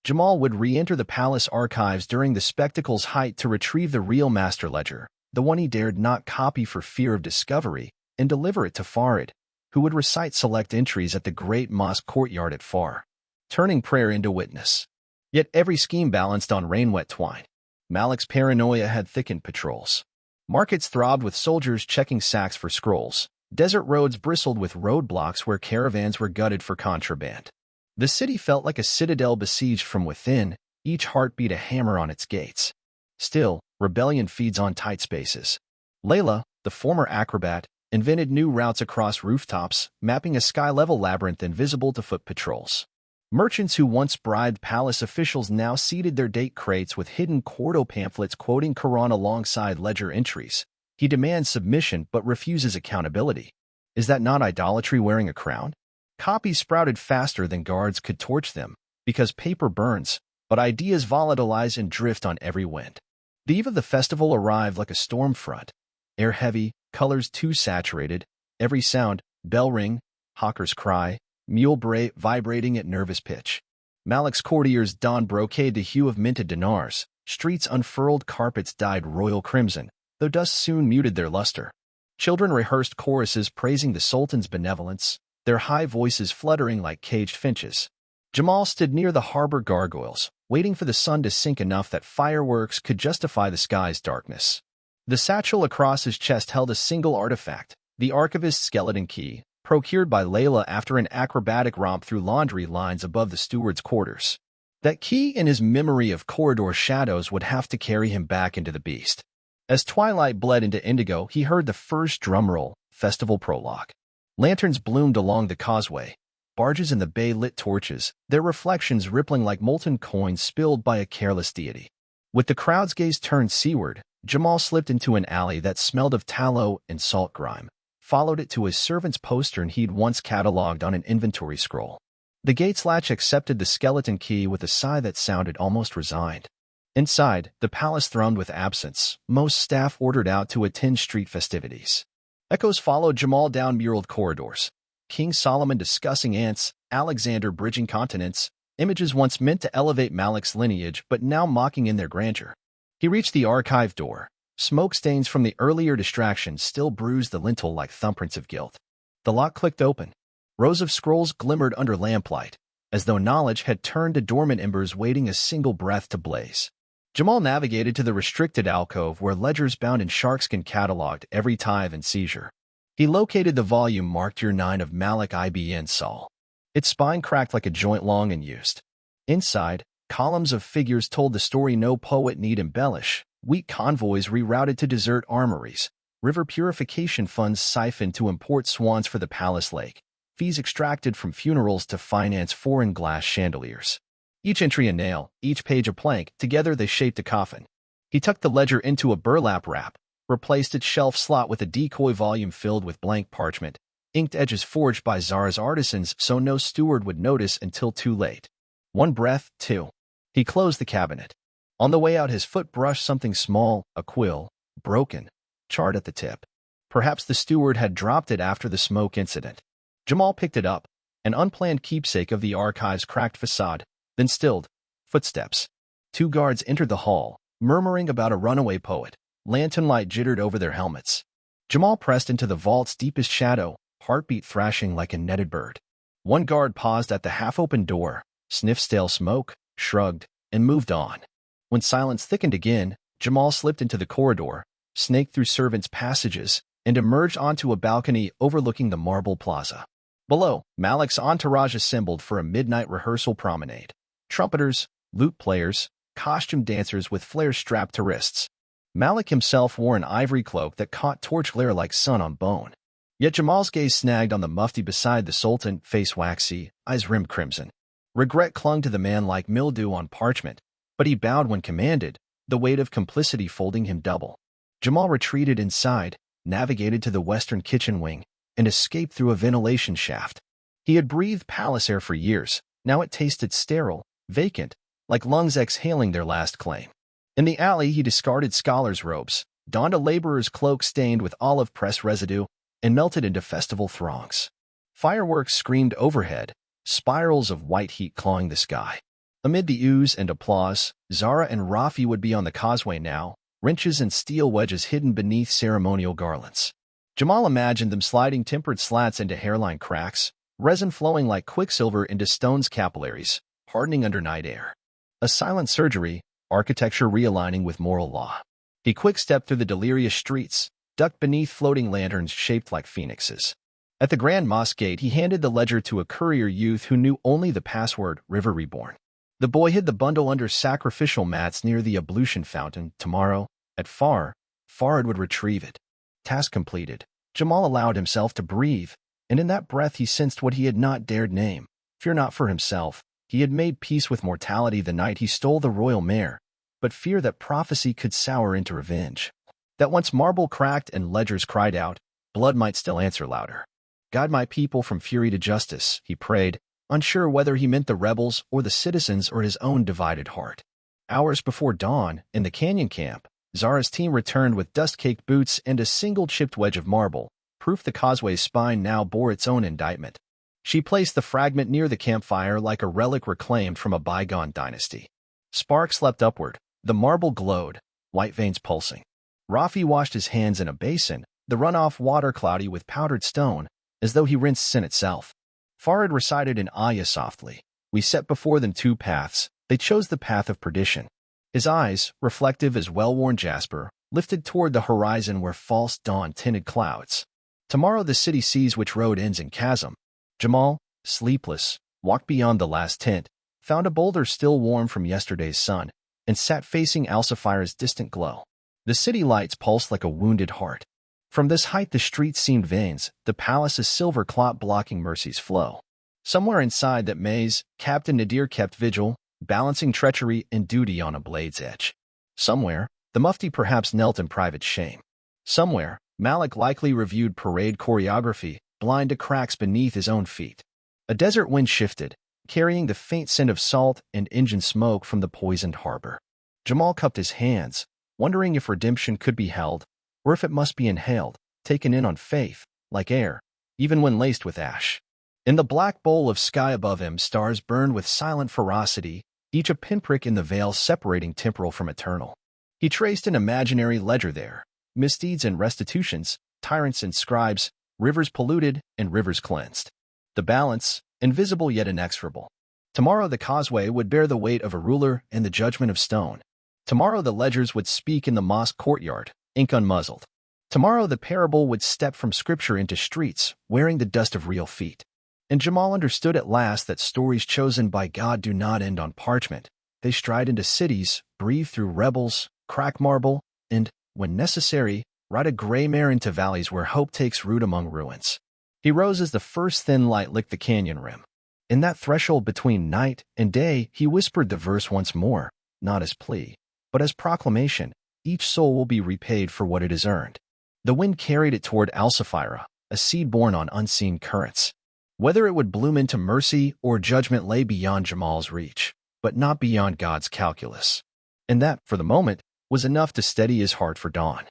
Jamal would re-enter the palace archives during the spectacle's height to retrieve the real master ledger, the one he dared not copy for fear of discovery, and deliver it to Farid, who would recite select entries at the great mosque courtyard at Far, turning prayer into witness. Yet every scheme balanced on rain-wet twine. Malik's paranoia had thickened patrols. Markets throbbed with soldiers checking sacks for scrolls. Desert roads bristled with roadblocks where caravans were gutted for contraband. The city felt like a citadel besieged from within, each heartbeat a hammer on its gates. Still, rebellion feeds on tight spaces. Layla, the former acrobat, invented new routes across rooftops, mapping a sky-level labyrinth invisible to foot patrols. Merchants who once bribed palace officials now seeded their date crates with hidden quarto pamphlets quoting Qur'an alongside ledger entries. He demands submission but refuses accountability. Is that not idolatry wearing a crown? Copies sprouted faster than guards could torch them, because paper burns, but ideas volatilize and drift on every wind. The eve of the festival arrived like a storm front. Air heavy, colors too saturated, every sound, bell ring, hawker's cry, mule bray vibrating at nervous pitch. Malik's courtiers donned brocade the hue of minted dinars, streets unfurled carpets dyed royal crimson, though dust soon muted their luster. Children rehearsed choruses praising the Sultan's benevolence, their high voices fluttering like caged finches. Jamal stood near the harbor gargoyles, waiting for the sun to sink enough that fireworks could justify the sky's darkness. The satchel across his chest held a single artifact, the archivist's skeleton key, procured by Layla after an acrobatic romp through laundry lines above the steward's quarters. That key in his memory of corridor shadows would have to carry him back into the beast. As twilight bled into indigo, he heard the first drumroll, festival prologue. Lanterns bloomed along the causeway. Barges in the bay lit torches, their reflections rippling like molten coins spilled by a careless deity. With the crowd's gaze turned seaward, Jamal slipped into an alley that smelled of tallow and salt grime, followed it to his servant's postern he'd once catalogued on an inventory scroll. The gate's latch accepted the skeleton key with a sigh that sounded almost resigned. Inside, the palace thrummed with absence, most staff ordered out to attend street festivities. Echoes followed Jamal down muraled corridors. King Solomon discussing ants, Alexander bridging continents, images once meant to elevate Malik's lineage but now mocking in their grandeur. He reached the archive door. Smoke stains from the earlier distractions still bruised the lintel like thumbprints of guilt. The lock clicked open. Rows of scrolls glimmered under lamplight, as though knowledge had turned to dormant embers waiting a single breath to blaze. Jamal navigated to the restricted alcove where ledgers bound in sharkskin cataloged every tithe and seizure. He located the volume marked Year 9 of Malik ibn Saul. Its spine cracked like a joint long and used. Inside, columns of figures told the story no poet need embellish. Weak convoys rerouted to desert armories, river purification funds siphoned to import swans for the palace lake, fees extracted from funerals to finance foreign glass chandeliers. Each entry a nail, each page a plank, together they shaped a coffin. He tucked the ledger into a burlap wrap, replaced its shelf slot with a decoy volume filled with blank parchment, inked edges forged by Zara's artisans so no steward would notice until too late. One breath, two. He closed the cabinet. On the way out his foot brushed something small, a quill, broken, charred at the tip. Perhaps the steward had dropped it after the smoke incident. Jamal picked it up, an unplanned keepsake of the archive's cracked facade, then stilled. Footsteps. Two guards entered the hall, murmuring about a runaway poet. Lantern light jittered over their helmets. Jamal pressed into the vault's deepest shadow, heartbeat thrashing like a netted bird. One guard paused at the half-open door, sniffed stale smoke, shrugged, and moved on. When silence thickened again, Jamal slipped into the corridor, snaked through servants' passages, and emerged onto a balcony overlooking the marble plaza. Below, Malik's entourage assembled for a midnight rehearsal promenade. Trumpeters, lute players, costume dancers with flares strapped to wrists. Malik himself wore an ivory cloak that caught torch glare like sun on bone. Yet Jamal's gaze snagged on the mufti beside the sultan, face waxy, eyes rimmed crimson. Regret clung to the man like mildew on parchment, but he bowed when commanded, the weight of complicity folding him double. Jamal retreated inside, navigated to the western kitchen wing, and escaped through a ventilation shaft. He had breathed palace air for years. Now it tasted sterile, vacant, like lungs exhaling their last claim. In the alley, he discarded scholar's robes, donned a laborer's cloak stained with olive press residue, and melted into festival throngs. Fireworks screamed overhead, spirals of white heat clawing the sky. Amid the ooze and applause, Zara and Rafi would be on the causeway now, wrenches and steel wedges hidden beneath ceremonial garlands. Jamal imagined them sliding tempered slats into hairline cracks, resin flowing like quicksilver into stone's capillaries, hardening under night air. A silent surgery, architecture realigning with moral law. He quick-stepped through the delirious streets, ducked beneath floating lanterns shaped like phoenixes. At the Grand Mosque gate, he handed the ledger to a courier youth who knew only the password, River Reborn. The boy hid the bundle under sacrificial mats near the ablution fountain. Tomorrow, at Farid would retrieve it. Task completed. Jamal allowed himself to breathe, and in that breath he sensed what he had not dared name. Fear not for himself. He had made peace with mortality the night he stole the royal mare, but fear that prophecy could sour into revenge. That once marble cracked and ledgers cried out, blood might still answer louder. Guide my people from fury to justice, he prayed, unsure whether he meant the rebels or the citizens or his own divided heart. Hours before dawn, in the canyon camp, Zara's team returned with dust-caked boots and a single chipped wedge of marble, proof the causeway's spine now bore its own indictment. She placed the fragment near the campfire like a relic reclaimed from a bygone dynasty. Sparks leapt upward. The marble glowed, white veins pulsing. Rafi washed his hands in a basin, the runoff water cloudy with powdered stone, as though he rinsed sin itself. Farid recited an ayah softly. We set before them two paths. They chose the path of perdition. His eyes, reflective as well-worn jasper, lifted toward the horizon where false dawn tinted clouds. Tomorrow the city sees which road ends in chasm. Jamal, sleepless, walked beyond the last tint, found a boulder still warm from yesterday's sun, and sat facing Al-Safira's distant glow. The city lights pulsed like a wounded heart. From this height the streets seemed veins, the palace's silver clot blocking mercy's flow. Somewhere inside that maze, Captain Nadir kept vigil, balancing treachery and duty on a blade's edge. Somewhere, the Mufti perhaps knelt in private shame. Somewhere, Malik likely reviewed parade choreography, blind to cracks beneath his own feet. A desert wind shifted, carrying the faint scent of salt and engine smoke from the poisoned harbor. Jamal cupped his hands, wondering if redemption could be held, or if it must be inhaled, taken in on faith, like air, even when laced with ash. In the black bowl of sky above him, stars burned with silent ferocity, each a pinprick in the veil separating temporal from eternal. He traced an imaginary ledger there, misdeeds and restitutions, tyrants and scribes, rivers polluted and rivers cleansed. The balance, invisible yet inexorable. Tomorrow the causeway would bear the weight of a ruler and the judgment of stone. Tomorrow the ledgers would speak in the mosque courtyard, ink unmuzzled. Tomorrow the parable would step from scripture into streets, wearing the dust of real feet. And Jamal understood at last that stories chosen by God do not end on parchment. They stride into cities, breathe through rebels, crack marble, and, when necessary, ride a gray mare into valleys where hope takes root among ruins. He rose as the first thin light licked the canyon rim. In that threshold between night and day, he whispered the verse once more, not as plea, but as proclamation. Each soul will be repaid for what it has earned. The wind carried it toward Al-Safira, a seed born on unseen currents. Whether it would bloom into mercy or judgment lay beyond Jamal's reach, but not beyond God's calculus. And that, for the moment, was enough to steady his heart for dawn.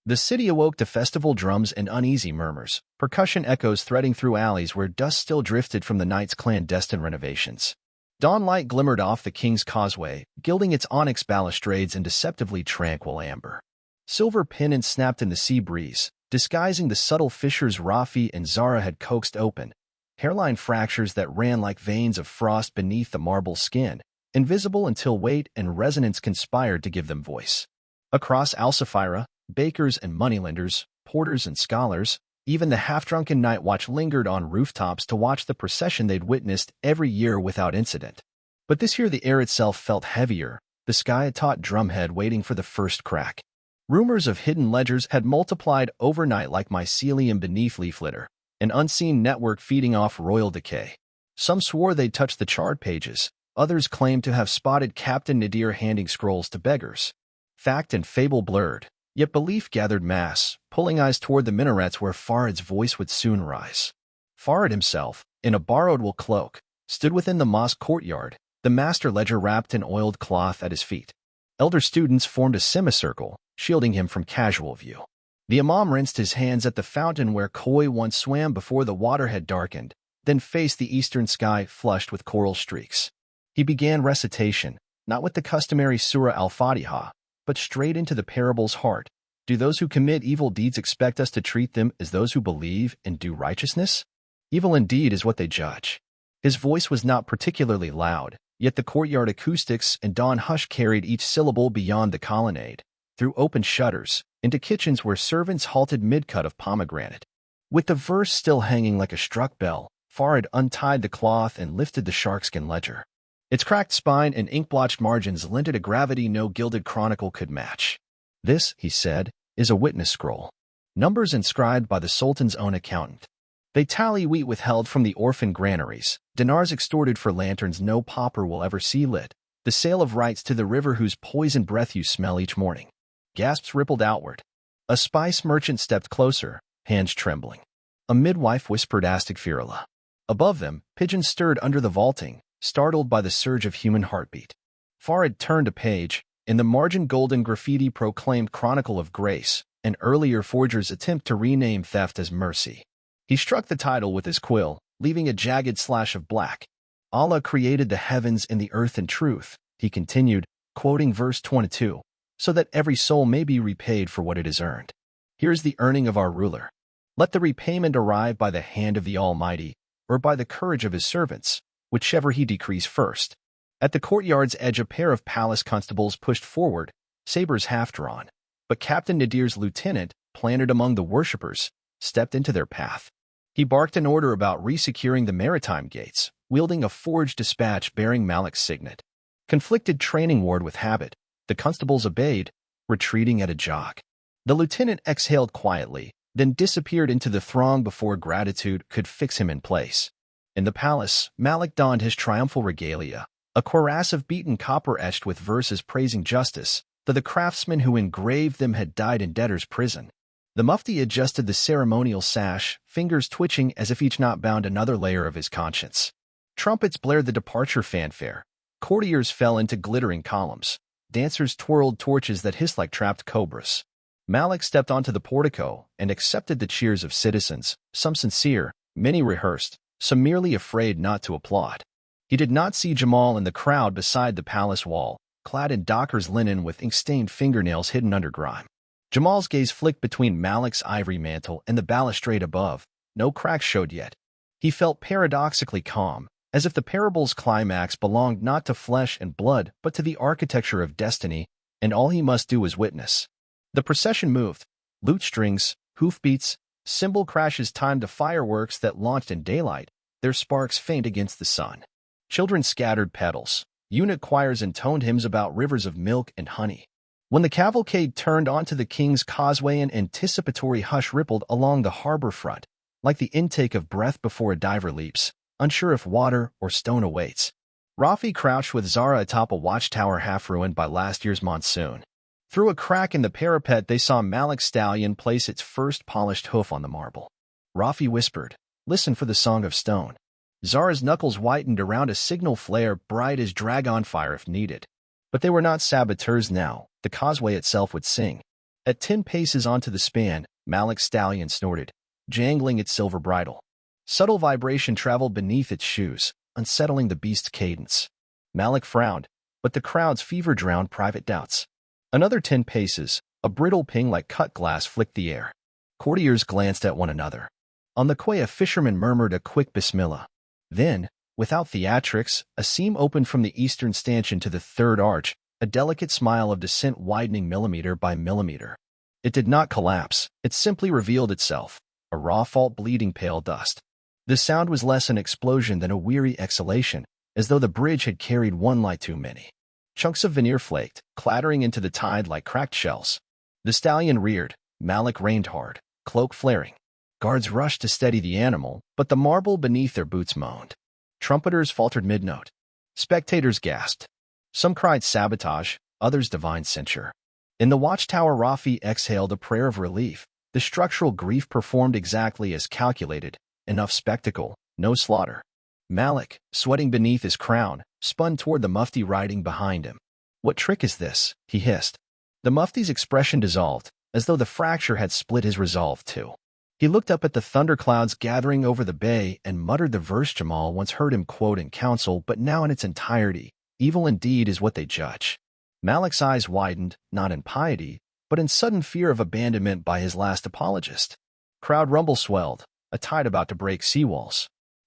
The city awoke to festival drums and uneasy murmurs, percussion echoes threading through alleys where dust still drifted from the night's clandestine renovations. Dawn light glimmered off the King's Causeway, gilding its onyx balustrades in deceptively tranquil amber. Silver pennants snapped in the sea breeze, disguising the subtle fissures Rafi and Zara had coaxed open, hairline fractures that ran like veins of frost beneath the marble skin, invisible until weight and resonance conspired to give them voice. Across Al-Safira, bakers and moneylenders, porters and scholars, even the half-drunken night watch lingered on rooftops to watch the procession they'd witnessed every year without incident. But this year the air itself felt heavier, the sky a taut drumhead waiting for the first crack. Rumors of hidden ledgers had multiplied overnight like mycelium beneath leaf litter, an unseen network feeding off royal decay. Some swore they'd touched the charred pages, others claimed to have spotted Captain Nadir handing scrolls to beggars. Fact and fable blurred, yet belief gathered mass, pulling eyes toward the minarets where Farid's voice would soon rise. Farid himself, in a borrowed wool cloak, stood within the mosque courtyard, the master ledger wrapped in oiled cloth at his feet. Elder students formed a semicircle, shielding him from casual view. The imam rinsed his hands at the fountain where koi once swam before the water had darkened, then faced the eastern sky flushed with coral streaks. He began recitation, not with the customary Surah Al-Jathiyah, but straight into the parable's heart. Do those who commit evil deeds expect us to treat them as those who believe and do righteousness? Evil indeed is what they judge. His voice was not particularly loud, yet the courtyard acoustics and dawn hush carried each syllable beyond the colonnade, through open shutters, into kitchens where servants halted mid-cut of pomegranate. With the verse still hanging like a struck bell, Farid untied the cloth and lifted the sharkskin ledger. Its cracked spine and ink-blotched margins lent it a gravity no gilded chronicle could match. This, he said, is a witness scroll. Numbers inscribed by the Sultan's own accountant. They tally wheat withheld from the orphan granaries, dinars extorted for lanterns no pauper will ever see lit, the sale of rights to the river whose poisoned breath you smell each morning. Gasps rippled outward. A spice merchant stepped closer, hands trembling. A midwife whispered Astaghfirullah. Above them, pigeons stirred under the vaulting, startled by the surge of human heartbeat. Farid turned a page, and the margin golden graffiti proclaimed Chronicle of Grace, an earlier forger's attempt to rename theft as mercy. He struck the title with his quill, leaving a jagged slash of black. Allah created the heavens and the earth in truth, he continued, quoting verse 22, so that every soul may be repaid for what it has earned. Here's the earning of our ruler. Let the repayment arrive by the hand of the Almighty, or by the courage of his servants, whichever he decrees first. At the courtyard's edge a pair of palace constables pushed forward, sabers half-drawn. But Captain Nadir's lieutenant, planted among the worshippers, stepped into their path. He barked an order about resecuring the maritime gates, wielding a forged dispatch bearing Malik's signet. Conflicted training ward with habit, the constables obeyed, retreating at a jog. The lieutenant exhaled quietly, then disappeared into the throng before gratitude could fix him in place. In the palace, Malik donned his triumphal regalia, a cuirass of beaten copper etched with verses praising justice, though the craftsman who engraved them had died in debtor's prison. The mufti adjusted the ceremonial sash, fingers twitching as if each knot bound another layer of his conscience. Trumpets blared the departure fanfare. Courtiers fell into glittering columns. Dancers twirled torches that hissed like trapped cobras. Malik stepped onto the portico and accepted the cheers of citizens, some sincere, many rehearsed, some merely afraid not to applaud. He did not see Jamal in the crowd beside the palace wall, clad in docker's linen with ink-stained fingernails hidden under grime. Jamal's gaze flicked between Malik's ivory mantle and the balustrade above. No cracks showed yet. He felt paradoxically calm, as if the parable's climax belonged not to flesh and blood but to the architecture of destiny, and all he must do was witness. The procession moved. Lute strings, hoofbeats, cymbal crashes timed the fireworks that launched in daylight, their sparks faint against the sun. Children scattered petals. Eunuch choirs intoned hymns about rivers of milk and honey. When the cavalcade turned onto the King's Causeway, an anticipatory hush rippled along the harbor front, like the intake of breath before a diver leaps, unsure if water or stone awaits. Rafi crouched with Zara atop a watchtower half-ruined by last year's monsoon. Through a crack in the parapet they saw Malik's stallion place its first polished hoof on the marble. Rafi whispered, "Listen for the song of stone." Zara's knuckles whitened around a signal flare bright as dragon fire if needed. But they were not saboteurs now. The causeway itself would sing. At 10 paces onto the span, Malik's stallion snorted, jangling its silver bridle. Subtle vibration traveled beneath its shoes, unsettling the beast's cadence. Malik frowned, but the crowd's fever drowned private doubts. Another 10 paces, a brittle ping like cut glass flicked the air. Courtiers glanced at one another. On the quay a fisherman murmured a quick bismillah. Then, without theatrics, a seam opened from the eastern stanchion to the third arch, a delicate smile of descent widening millimeter by millimeter. It did not collapse, it simply revealed itself, a raw fault bleeding pale dust. The sound was less an explosion than a weary exhalation, as though the bridge had carried one light too many. Chunks of veneer flaked, clattering into the tide like cracked shells. The stallion reared, Malik reined hard, cloak flaring. Guards rushed to steady the animal, but the marble beneath their boots moaned. Trumpeters faltered mid-note. Spectators gasped. Some cried sabotage, others divine censure. In the watchtower Rafi exhaled a prayer of relief. The structural grief performed exactly as calculated. Enough spectacle, no slaughter. Malik, sweating beneath his crown, spun toward the mufti riding behind him. "What trick is this?" he hissed. The mufti's expression dissolved, as though the fracture had split his resolve too. He looked up at the thunderclouds gathering over the bay and muttered the verse Jamal once heard him quote in council, but now in its entirety. Evil indeed is what they judge. Malik's eyes widened, not in piety, but in sudden fear of abandonment by his last apologist. Crowd rumble swelled, a tide about to break seawalls.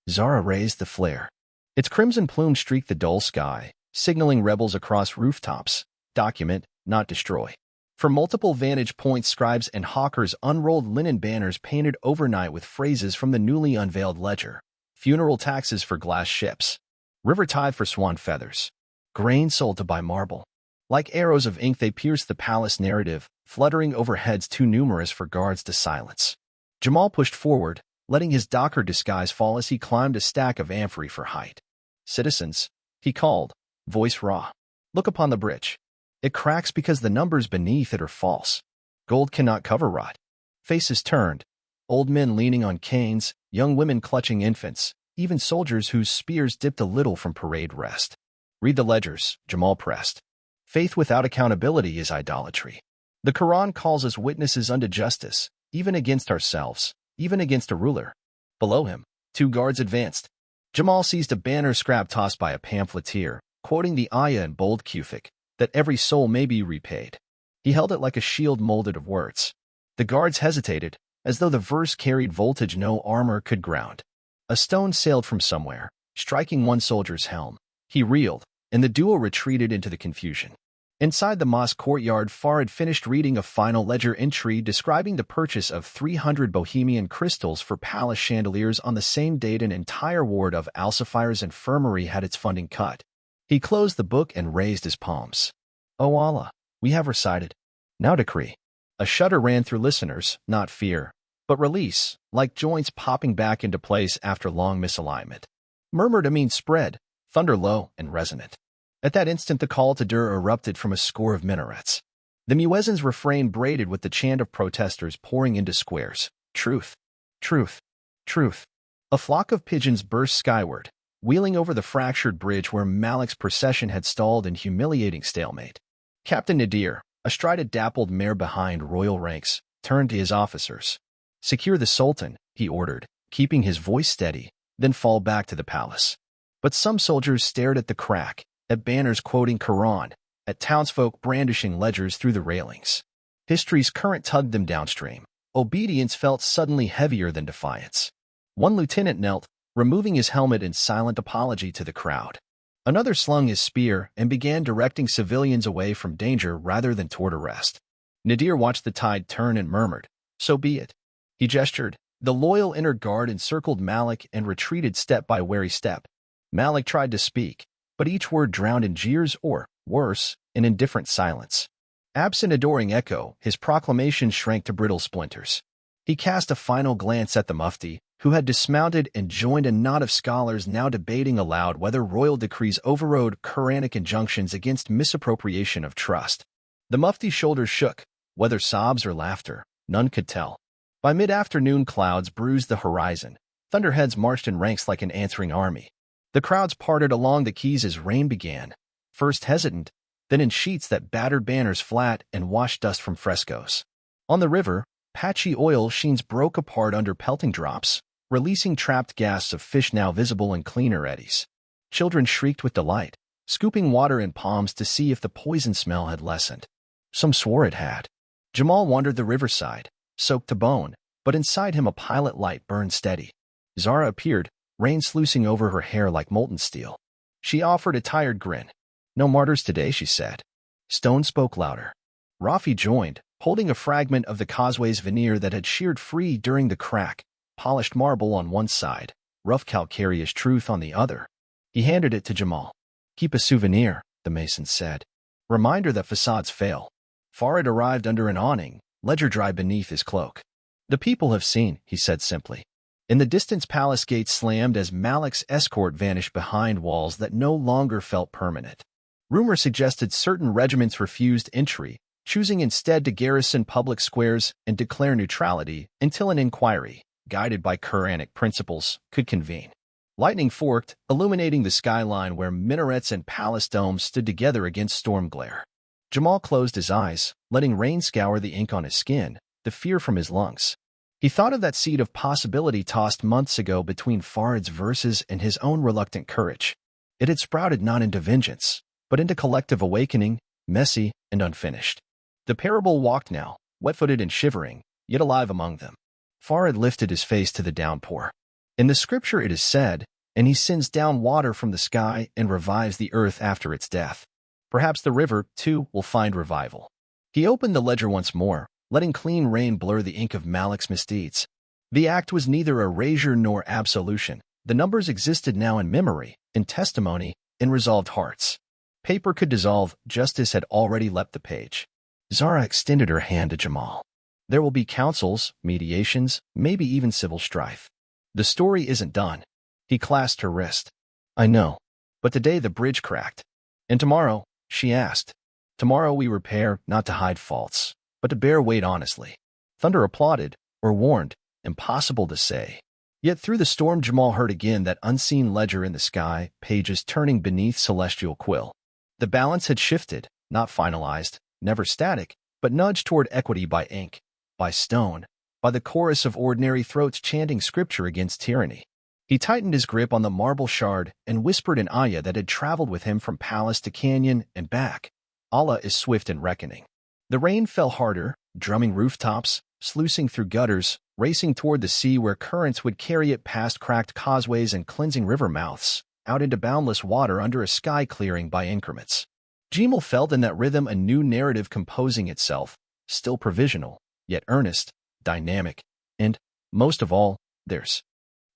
Zara raised the flare. Its crimson plume streaked the dull sky, signaling rebels across rooftops. Document, not destroy. From multiple vantage points scribes and hawkers unrolled linen banners painted overnight with phrases from the newly unveiled ledger. Funeral taxes for glass ships. River tithe for swan feathers. Grain sold to buy marble. Like arrows of ink they pierced the palace narrative, fluttering over heads too numerous for guards to silence. Jamal pushed forward, letting his docker disguise fall as he climbed a stack of amphory for height. "Citizens," he called, voice raw. "Look upon the bridge. It cracks because the numbers beneath it are false. Gold cannot cover rot." Faces turned, old men leaning on canes, young women clutching infants, even soldiers whose spears dipped a little from parade rest. "Read the ledgers," Jamal pressed. "Faith without accountability is idolatry. The Qur'an calls us witnesses unto justice, even against ourselves, even against a ruler." Below him, 2 guards advanced. Jamal seized a banner scrap tossed by a pamphleteer, quoting the ayah in bold Kufic, that every soul may be repaid. He held it like a shield molded of words. The guards hesitated, as though the verse carried voltage no armor could ground. A stone sailed from somewhere, striking one soldier's helm. He reeled, and the duo retreated into the confusion. Inside the mosque courtyard, Farid finished reading a final ledger entry describing the purchase of 300 Bohemian crystals for palace chandeliers on the same date an entire ward of Al-Safir's infirmary had its funding cut. He closed the book and raised his palms. "O Allah, we have recited. Now decree." A shudder ran through listeners, not fear, but release, like joints popping back into place after long misalignment. Murmured Amin spread, thunder low and resonant. At that instant the call to dur erupted from a score of minarets. The muezzin's refrain braided with the chant of protesters pouring into squares. Truth, truth, truth. A flock of pigeons burst skyward, wheeling over the fractured bridge where Malik's procession had stalled in humiliating stalemate. Captain Nadir, astride a dappled mare behind royal ranks, turned to his officers. "Secure the Sultan," he ordered, keeping his voice steady, "then fall back to the palace." But some soldiers stared at the crack, at banners quoting Qur'an, at townsfolk brandishing ledgers through the railings. History's current tugged them downstream. Obedience felt suddenly heavier than defiance. One lieutenant knelt, removing his helmet in silent apology to the crowd. Another slung his spear and began directing civilians away from danger rather than toward arrest. Nadir watched the tide turn and murmured, "So be it." He gestured. The loyal inner guard encircled Malik and retreated step by wary step. Malik tried to speak, but each word drowned in jeers or, worse, in indifferent silence. Absent adoring echo, his proclamation shrank to brittle splinters. He cast a final glance at the mufti, who had dismounted and joined a knot of scholars now debating aloud whether royal decrees overrode Qur'anic injunctions against misappropriation of trust. The mufti's shoulders shook, whether sobs or laughter, none could tell. By mid-afternoon clouds bruised the horizon. Thunderheads marched in ranks like an answering army. The crowds parted along the quays as rain began, first hesitant, then in sheets that battered banners flat and washed dust from frescoes. On the river, patchy oil sheens broke apart under pelting drops, releasing trapped gasps of fish now visible in cleaner eddies. Children shrieked with delight, scooping water in palms to see if the poison smell had lessened. Some swore it had. Jamal wandered the riverside, soaked to bone, but inside him a pilot light burned steady. Zara appeared, rain sluicing over her hair like molten steel. She offered a tired grin. "No martyrs today," she said. Stone spoke louder. Rafi joined, holding a fragment of the causeway's veneer that had sheared free during the crack, polished marble on one side, rough calcareous truth on the other. He handed it to Jamal. "Keep a souvenir," the mason said. "Reminder that facades fail." Farid arrived under an awning, ledger dry beneath his cloak. "The people have seen," he said simply. In the distance, palace gates slammed as Malik's escort vanished behind walls that no longer felt permanent. Rumor suggested certain regiments refused entry, choosing instead to garrison public squares and declare neutrality until an inquiry, guided by Qur'anic principles, could convene. Lightning forked, illuminating the skyline where minarets and palace domes stood together against storm glare. Jamal closed his eyes, letting rain scour the ink on his skin, the fear from his lungs. He thought of that seed of possibility tossed months ago between Farid's verses and his own reluctant courage. It had sprouted not into vengeance, but into collective awakening, messy and unfinished. The parable walked now, wet-footed and shivering, yet alive among them. Farid lifted his face to the downpour. In the scripture it is said, "And he sends down water from the sky and revives the earth after its death." Perhaps the river, too, will find revival. He opened the ledger once more, letting clean rain blur the ink of Malik's misdeeds. The act was neither erasure nor absolution. The numbers existed now in memory, in testimony, in resolved hearts. Paper could dissolve, justice had already leapt the page. Zara extended her hand to Jamal. "There will be councils, mediations, maybe even civil strife. The story isn't done." He clasped her wrist. "I know. But today the bridge cracked. And tomorrow?" she asked. "Tomorrow we repair, not to hide faults, but to bear weight honestly." Thunder applauded, or warned, impossible to say. Yet through the storm Jamal heard again that unseen ledger in the sky, pages turning beneath celestial quill. The balance had shifted, not finalized, never static, but nudged toward equity by ink, by stone, by the chorus of ordinary throats chanting scripture against tyranny. He tightened his grip on the marble shard and whispered an ayah that had traveled with him from palace to canyon and back. Allah is swift in reckoning. The rain fell harder, drumming rooftops, sluicing through gutters, racing toward the sea where currents would carry it past cracked causeways and cleansing river mouths, out into boundless water under a sky clearing by increments. Jamal felt in that rhythm a new narrative composing itself, still provisional, yet earnest, dynamic, and, most of all, theirs.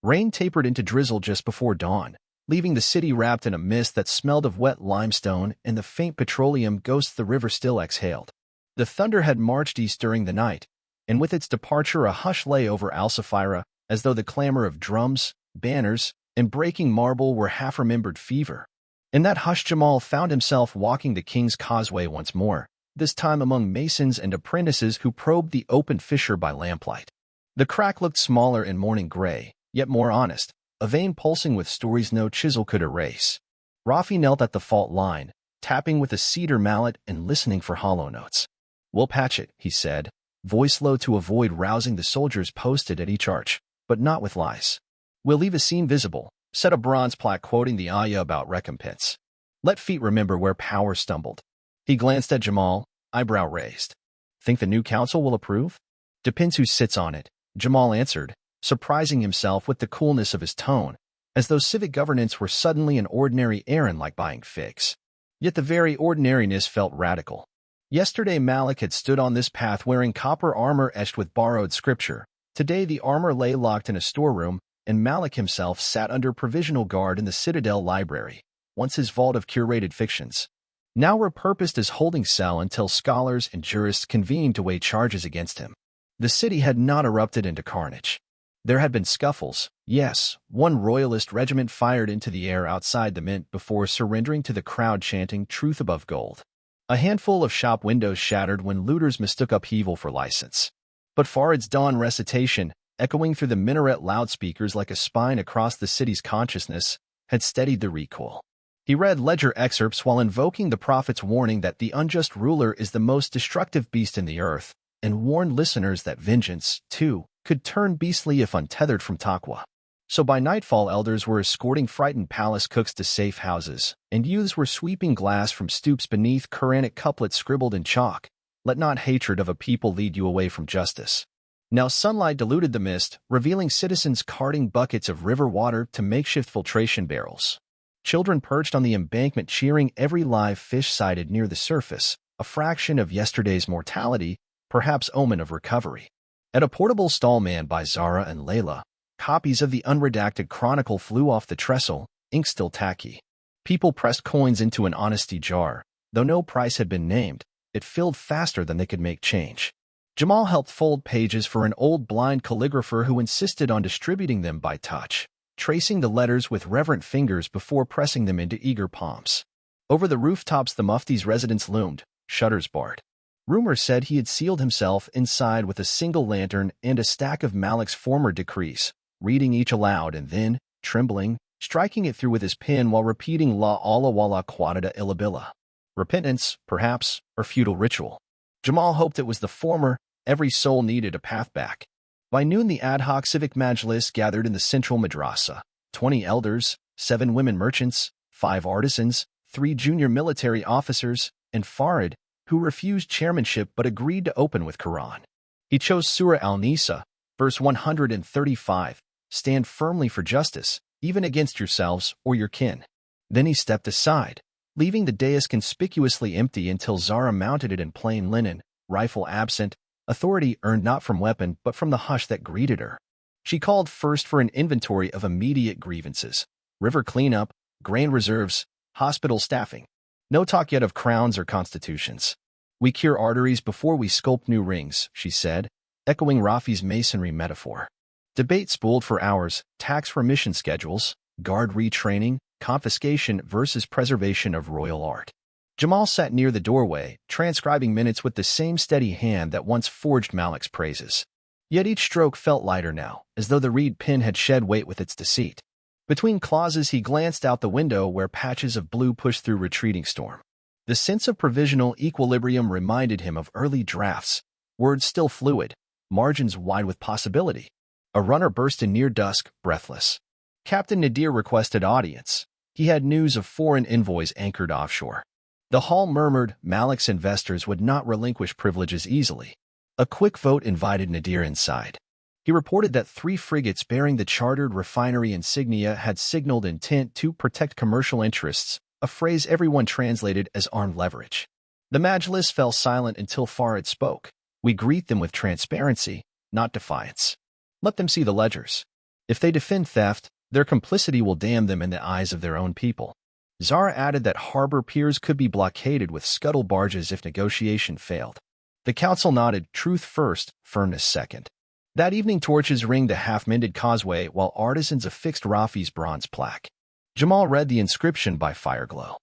Rain tapered into drizzle just before dawn, leaving the city wrapped in a mist that smelled of wet limestone and the faint petroleum ghosts the river still exhaled. The thunder had marched east during the night, and with its departure a hush lay over Al-Safira, as though the clamor of drums, banners, and breaking marble were half-remembered fever. In that hush Jamal found himself walking the King's Causeway once more, this time among masons and apprentices who probed the open fissure by lamplight. The crack looked smaller in morning gray, yet more honest, a vein pulsing with stories no chisel could erase. Rafi knelt at the fault line, tapping with a cedar mallet and listening for hollow notes. "We'll patch it," he said, voice low to avoid rousing the soldiers posted at each arch, but not with lies. "We'll leave a scene visible," said a bronze plaque quoting the ayah about recompense. "Let feet remember where power stumbled." He glanced at Jamal, eyebrow raised. "Think the new council will approve?" "Depends who sits on it," Jamal answered, surprising himself with the coolness of his tone, as though civic governance were suddenly an ordinary errand like buying figs. Yet the very ordinariness felt radical. Yesterday Malik had stood on this path wearing copper armor etched with borrowed scripture. Today the armor lay locked in a storeroom, and Malik himself sat under provisional guard in the Citadel Library, once his vault of curated fictions, now repurposed as holding cell until scholars and jurists convened to weigh charges against him. The city had not erupted into carnage. There had been scuffles, yes, one royalist regiment fired into the air outside the mint before surrendering to the crowd chanting truth above gold. A handful of shop windows shattered when looters mistook upheaval for license. But Farid's dawn recitation, echoing through the minaret loudspeakers like a spine across the city's consciousness, had steadied the recoil. He read ledger excerpts while invoking the prophet's warning that the unjust ruler is the most destructive beast in the earth, and warned listeners that vengeance, too, could turn beastly if untethered from taqwa. So by nightfall elders were escorting frightened palace cooks to safe houses, and youths were sweeping glass from stoops beneath Qur'anic couplets scribbled in chalk, "Let not hatred of a people lead you away from justice." Now sunlight diluted the mist, revealing citizens carting buckets of river water to makeshift filtration barrels. Children perched on the embankment cheering every live fish sighted near the surface, a fraction of yesterday's mortality, perhaps omen of recovery. At a portable stall manned by Zara and Layla, copies of the unredacted chronicle flew off the trestle, ink still tacky. People pressed coins into an honesty jar. Though no price had been named, it filled faster than they could make change. Jamal helped fold pages for an old blind calligrapher who insisted on distributing them by touch, tracing the letters with reverent fingers before pressing them into eager palms. Over the rooftops the Mufti's residence loomed, shutters barred. Rumor said he had sealed himself inside with a single lantern and a stack of Malik's former decrees, reading each aloud and then, trembling, striking it through with his pen while repeating La Allah wa la quwwata illa billah. Repentance, perhaps, or futile ritual. Jamal hoped it was the former. Every soul needed a path back. By noon the ad hoc civic majlis gathered in the central madrasa. 20 elders, 7 women merchants, 5 artisans, 3 junior military officers, and Farid, who refused chairmanship but agreed to open with Qur'an. He chose Surah Al-Nisa, verse 135, "Stand firmly for justice, even against yourselves or your kin." Then he stepped aside, leaving the dais conspicuously empty until Zara mounted it in plain linen, rifle absent, authority earned not from weapon but from the hush that greeted her. She called first for an inventory of immediate grievances: river cleanup, grain reserves, hospital staffing. No talk yet of crowns or constitutions. "We cure arteries before we sculpt new rings," she said, echoing Rafi's masonry metaphor. Debate spooled for hours: tax remission schedules, guard retraining, confiscation versus preservation of royal art. Jamal sat near the doorway, transcribing minutes with the same steady hand that once forged Malik's praises. Yet each stroke felt lighter now, as though the reed pen had shed weight with its deceit. Between clauses he glanced out the window where patches of blue pushed through retreating storm. The sense of provisional equilibrium reminded him of early drafts, words still fluid, margins wide with possibility. A runner burst in near dusk, breathless. Captain Nadir requested audience. He had news of foreign envoys anchored offshore. The hall murmured Malik's investors would not relinquish privileges easily. A quick vote invited Nadir inside. He reported that 3 frigates bearing the chartered refinery insignia had signaled intent to protect commercial interests, a phrase everyone translated as armed leverage. The Majlis fell silent until Farad spoke. We greet them with transparency, not defiance. Let them see the ledgers. If they defend theft, their complicity will damn them in the eyes of their own people. Zara added that harbor piers could be blockaded with scuttle barges if negotiation failed. The council nodded, truth first, firmness second. That evening torches ringed the half-mended causeway while artisans affixed Rafi's bronze plaque. Jamal read the inscription by Fireglow.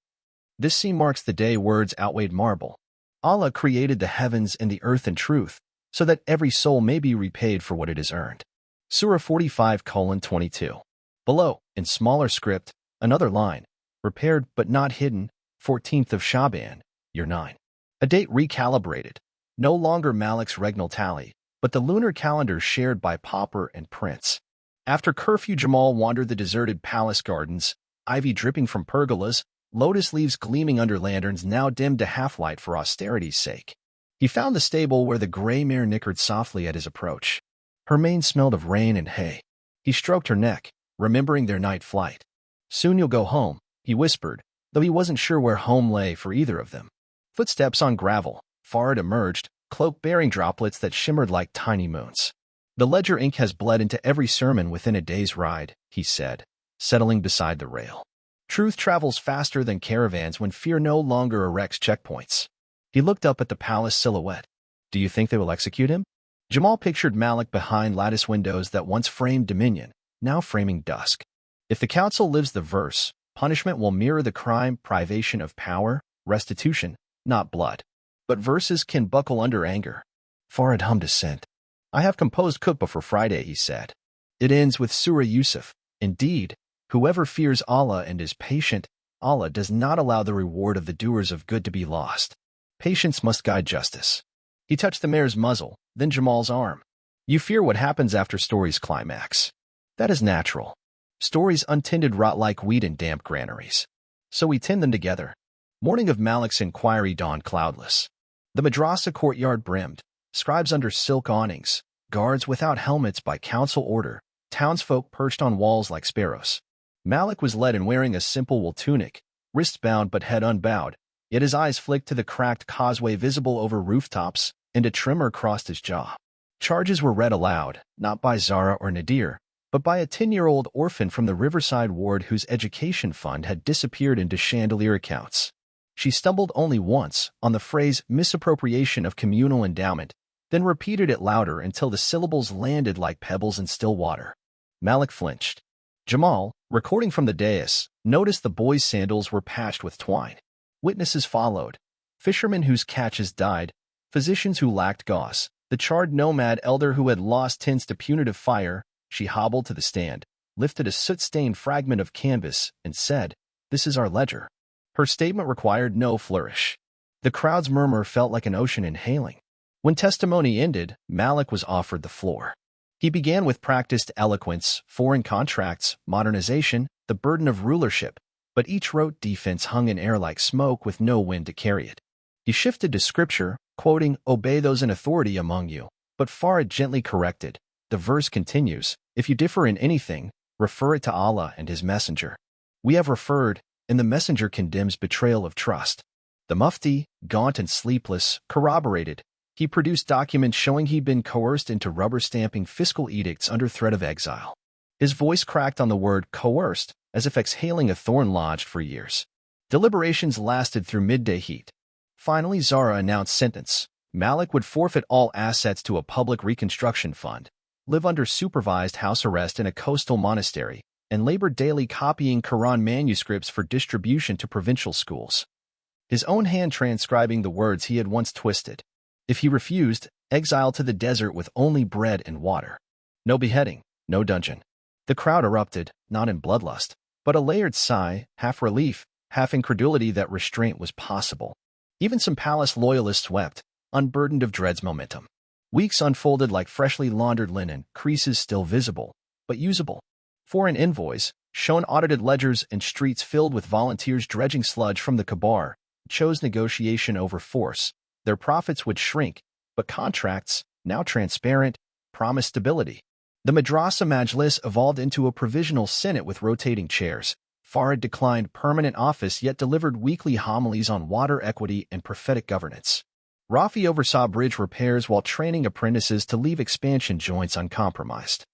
This scene marks the day words outweighed marble. Allah created the heavens and the earth in truth, so that every soul may be repaid for what it has earned. Surah 45:22. Below, in smaller script, another line, repaired but not hidden, 14th of Shaban, year 9. A date recalibrated, no longer Malik's regnal tally, but the lunar calendar shared by pauper and prince. After curfew, Jamal wandered the deserted palace gardens, ivy dripping from pergolas, lotus leaves gleaming under lanterns now dimmed to half-light for austerity's sake. He found the stable where the gray mare nickered softly at his approach. Her mane smelled of rain and hay. He stroked her neck, remembering their night flight. Soon you'll go home, he whispered, though he wasn't sure where home lay for either of them. Footsteps on gravel. Farad emerged, cloak bearing droplets that shimmered like tiny moons. The ledger ink has bled into every sermon within a day's ride, he said, settling beside the rail. Truth travels faster than caravans when fear no longer erects checkpoints. He looked up at the palace silhouette. Do you think they will execute him? Jamal pictured Malik behind lattice windows that once framed dominion, now framing dusk. If the council lives the verse, punishment will mirror the crime, privation of power, restitution, not blood. But verses can buckle under anger. Farad hummed assent. I have composed khutbah for Friday, he said. It ends with Surah Yusuf. Indeed, whoever fears Allah and is patient, Allah does not allow the reward of the doers of good to be lost. Patience must guide justice. He touched the mare's muzzle, then Jamal's arm. You fear what happens after stories climax. That is natural. Stories untended rot like wheat in damp granaries. So we tend them together. Morning of Malik's inquiry dawned cloudless. The madrasa courtyard brimmed, scribes under silk awnings, guards without helmets by council order, townsfolk perched on walls like sparrows. Malik was led in wearing a simple wool tunic, wrists bound but head unbowed, yet his eyes flicked to the cracked causeway visible over rooftops, and a tremor crossed his jaw. Charges were read aloud, not by Zara or Nadir, but by a 10-year-old orphan from the Riverside ward whose education fund had disappeared into chandelier accounts. She stumbled only once on the phrase misappropriation of communal endowment, then repeated it louder until the syllables landed like pebbles in still water. Malik flinched. Jamal, recording from the dais, noticed the boy's sandals were patched with twine. Witnesses followed. Fishermen whose catches died, physicians who lacked gauze, the charred nomad elder who had lost tents to punitive fire. She hobbled to the stand, lifted a soot-stained fragment of canvas, and said, "This is our ledger." Her statement required no flourish. The crowd's murmur felt like an ocean inhaling. When testimony ended, Malik was offered the floor. He began with practiced eloquence, foreign contracts, modernization, the burden of rulership, but each rote defense hung in air like smoke with no wind to carry it. He shifted to scripture, quoting, "Obey those in authority among you," but Farad gently corrected. The verse continues, "If you differ in anything, refer it to Allah and His Messenger." We have referred, and the Messenger condemns betrayal of trust. The Mufti, gaunt and sleepless, corroborated. He produced documents showing he'd been coerced into rubber-stamping fiscal edicts under threat of exile. His voice cracked on the word coerced, as if exhaling a thorn lodged for years. Deliberations lasted through midday heat. Finally, Zara announced sentence. Malik would forfeit all assets to a public reconstruction fund, live under supervised house arrest in a coastal monastery, and labor daily copying Quran manuscripts for distribution to provincial schools. His own hand transcribing the words he had once twisted. If he refused, exile to the desert with only bread and water. No beheading, no dungeon. The crowd erupted, not in bloodlust, but a layered sigh, half relief, half incredulity that restraint was possible. Even some palace loyalists wept, unburdened of dread's momentum. Weeks unfolded like freshly laundered linen, creases still visible, but usable. Foreign envoys, shown audited ledgers and streets filled with volunteers dredging sludge from the Kabar, chose negotiation over force. Their profits would shrink, but contracts, now transparent, promised stability. The Madrasa Majlis evolved into a provisional senate with rotating chairs. Farid declined permanent office yet delivered weekly homilies on water equity and prophetic governance. Rafi oversaw bridge repairs while training apprentices to leave expansion joints uncompromised.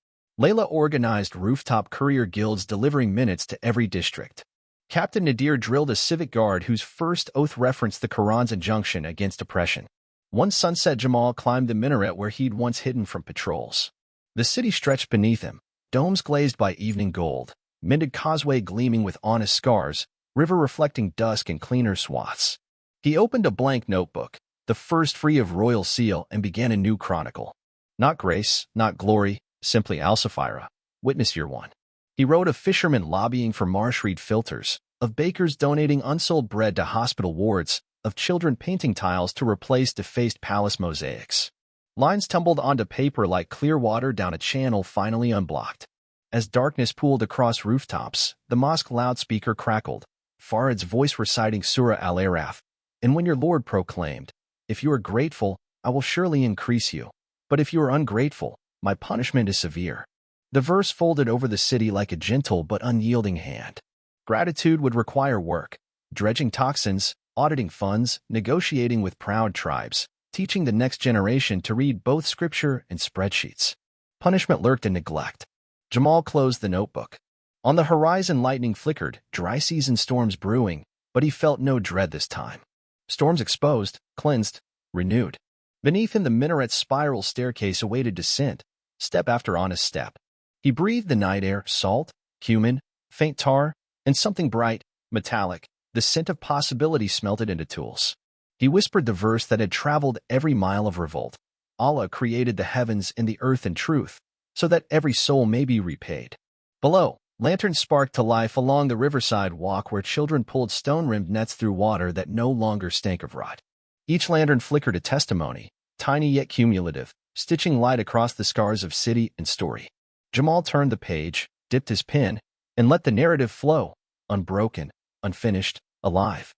Layla organized rooftop courier guilds delivering minutes to every district. Captain Nadir drilled a civic guard whose first oath referenced the Quran's injunction against oppression. One sunset Jamal climbed the minaret where he'd once hidden from patrols. The city stretched beneath him, domes glazed by evening gold, mended causeway gleaming with honest scars, river reflecting dusk in cleaner swaths. He opened a blank notebook, the first free of royal seal, and began a new chronicle. Not grace, not glory, simply Al-Safira. Witness year 1. He wrote of fishermen lobbying for marsh-reed filters, of bakers donating unsold bread to hospital wards, of children painting tiles to replace defaced palace mosaics. Lines tumbled onto paper like clear water down a channel finally unblocked. As darkness pooled across rooftops, the mosque loudspeaker crackled, Farid's voice reciting Surah Al-Araf. And when your Lord proclaimed, "If you are grateful, I will surely increase you. But if you are ungrateful, my punishment is severe." The verse folded over the city like a gentle but unyielding hand. Gratitude would require work, dredging toxins, auditing funds, negotiating with proud tribes, teaching the next generation to read both scripture and spreadsheets. Punishment lurked in neglect. Jamal closed the notebook. On the horizon lightning flickered, dry season storms brewing, but he felt no dread this time. Storms exposed, cleansed, renewed. Beneath him the minaret's spiral staircase awaited descent, step after honest step. He breathed the night air, salt, cumin, faint tar, and something bright, metallic, the scent of possibility smelted into tools. He whispered the verse that had traveled every mile of revolt. Allah created the heavens and the earth in truth, so that every soul may be repaid. Below, lanterns sparked to life along the riverside walk where children pulled stone-rimmed nets through water that no longer stank of rot. Each lantern flickered a testimony, tiny yet cumulative, stitching light across the scars of city and story. Jamal turned the page, dipped his pen, and let the narrative flow, unbroken, unfinished, alive.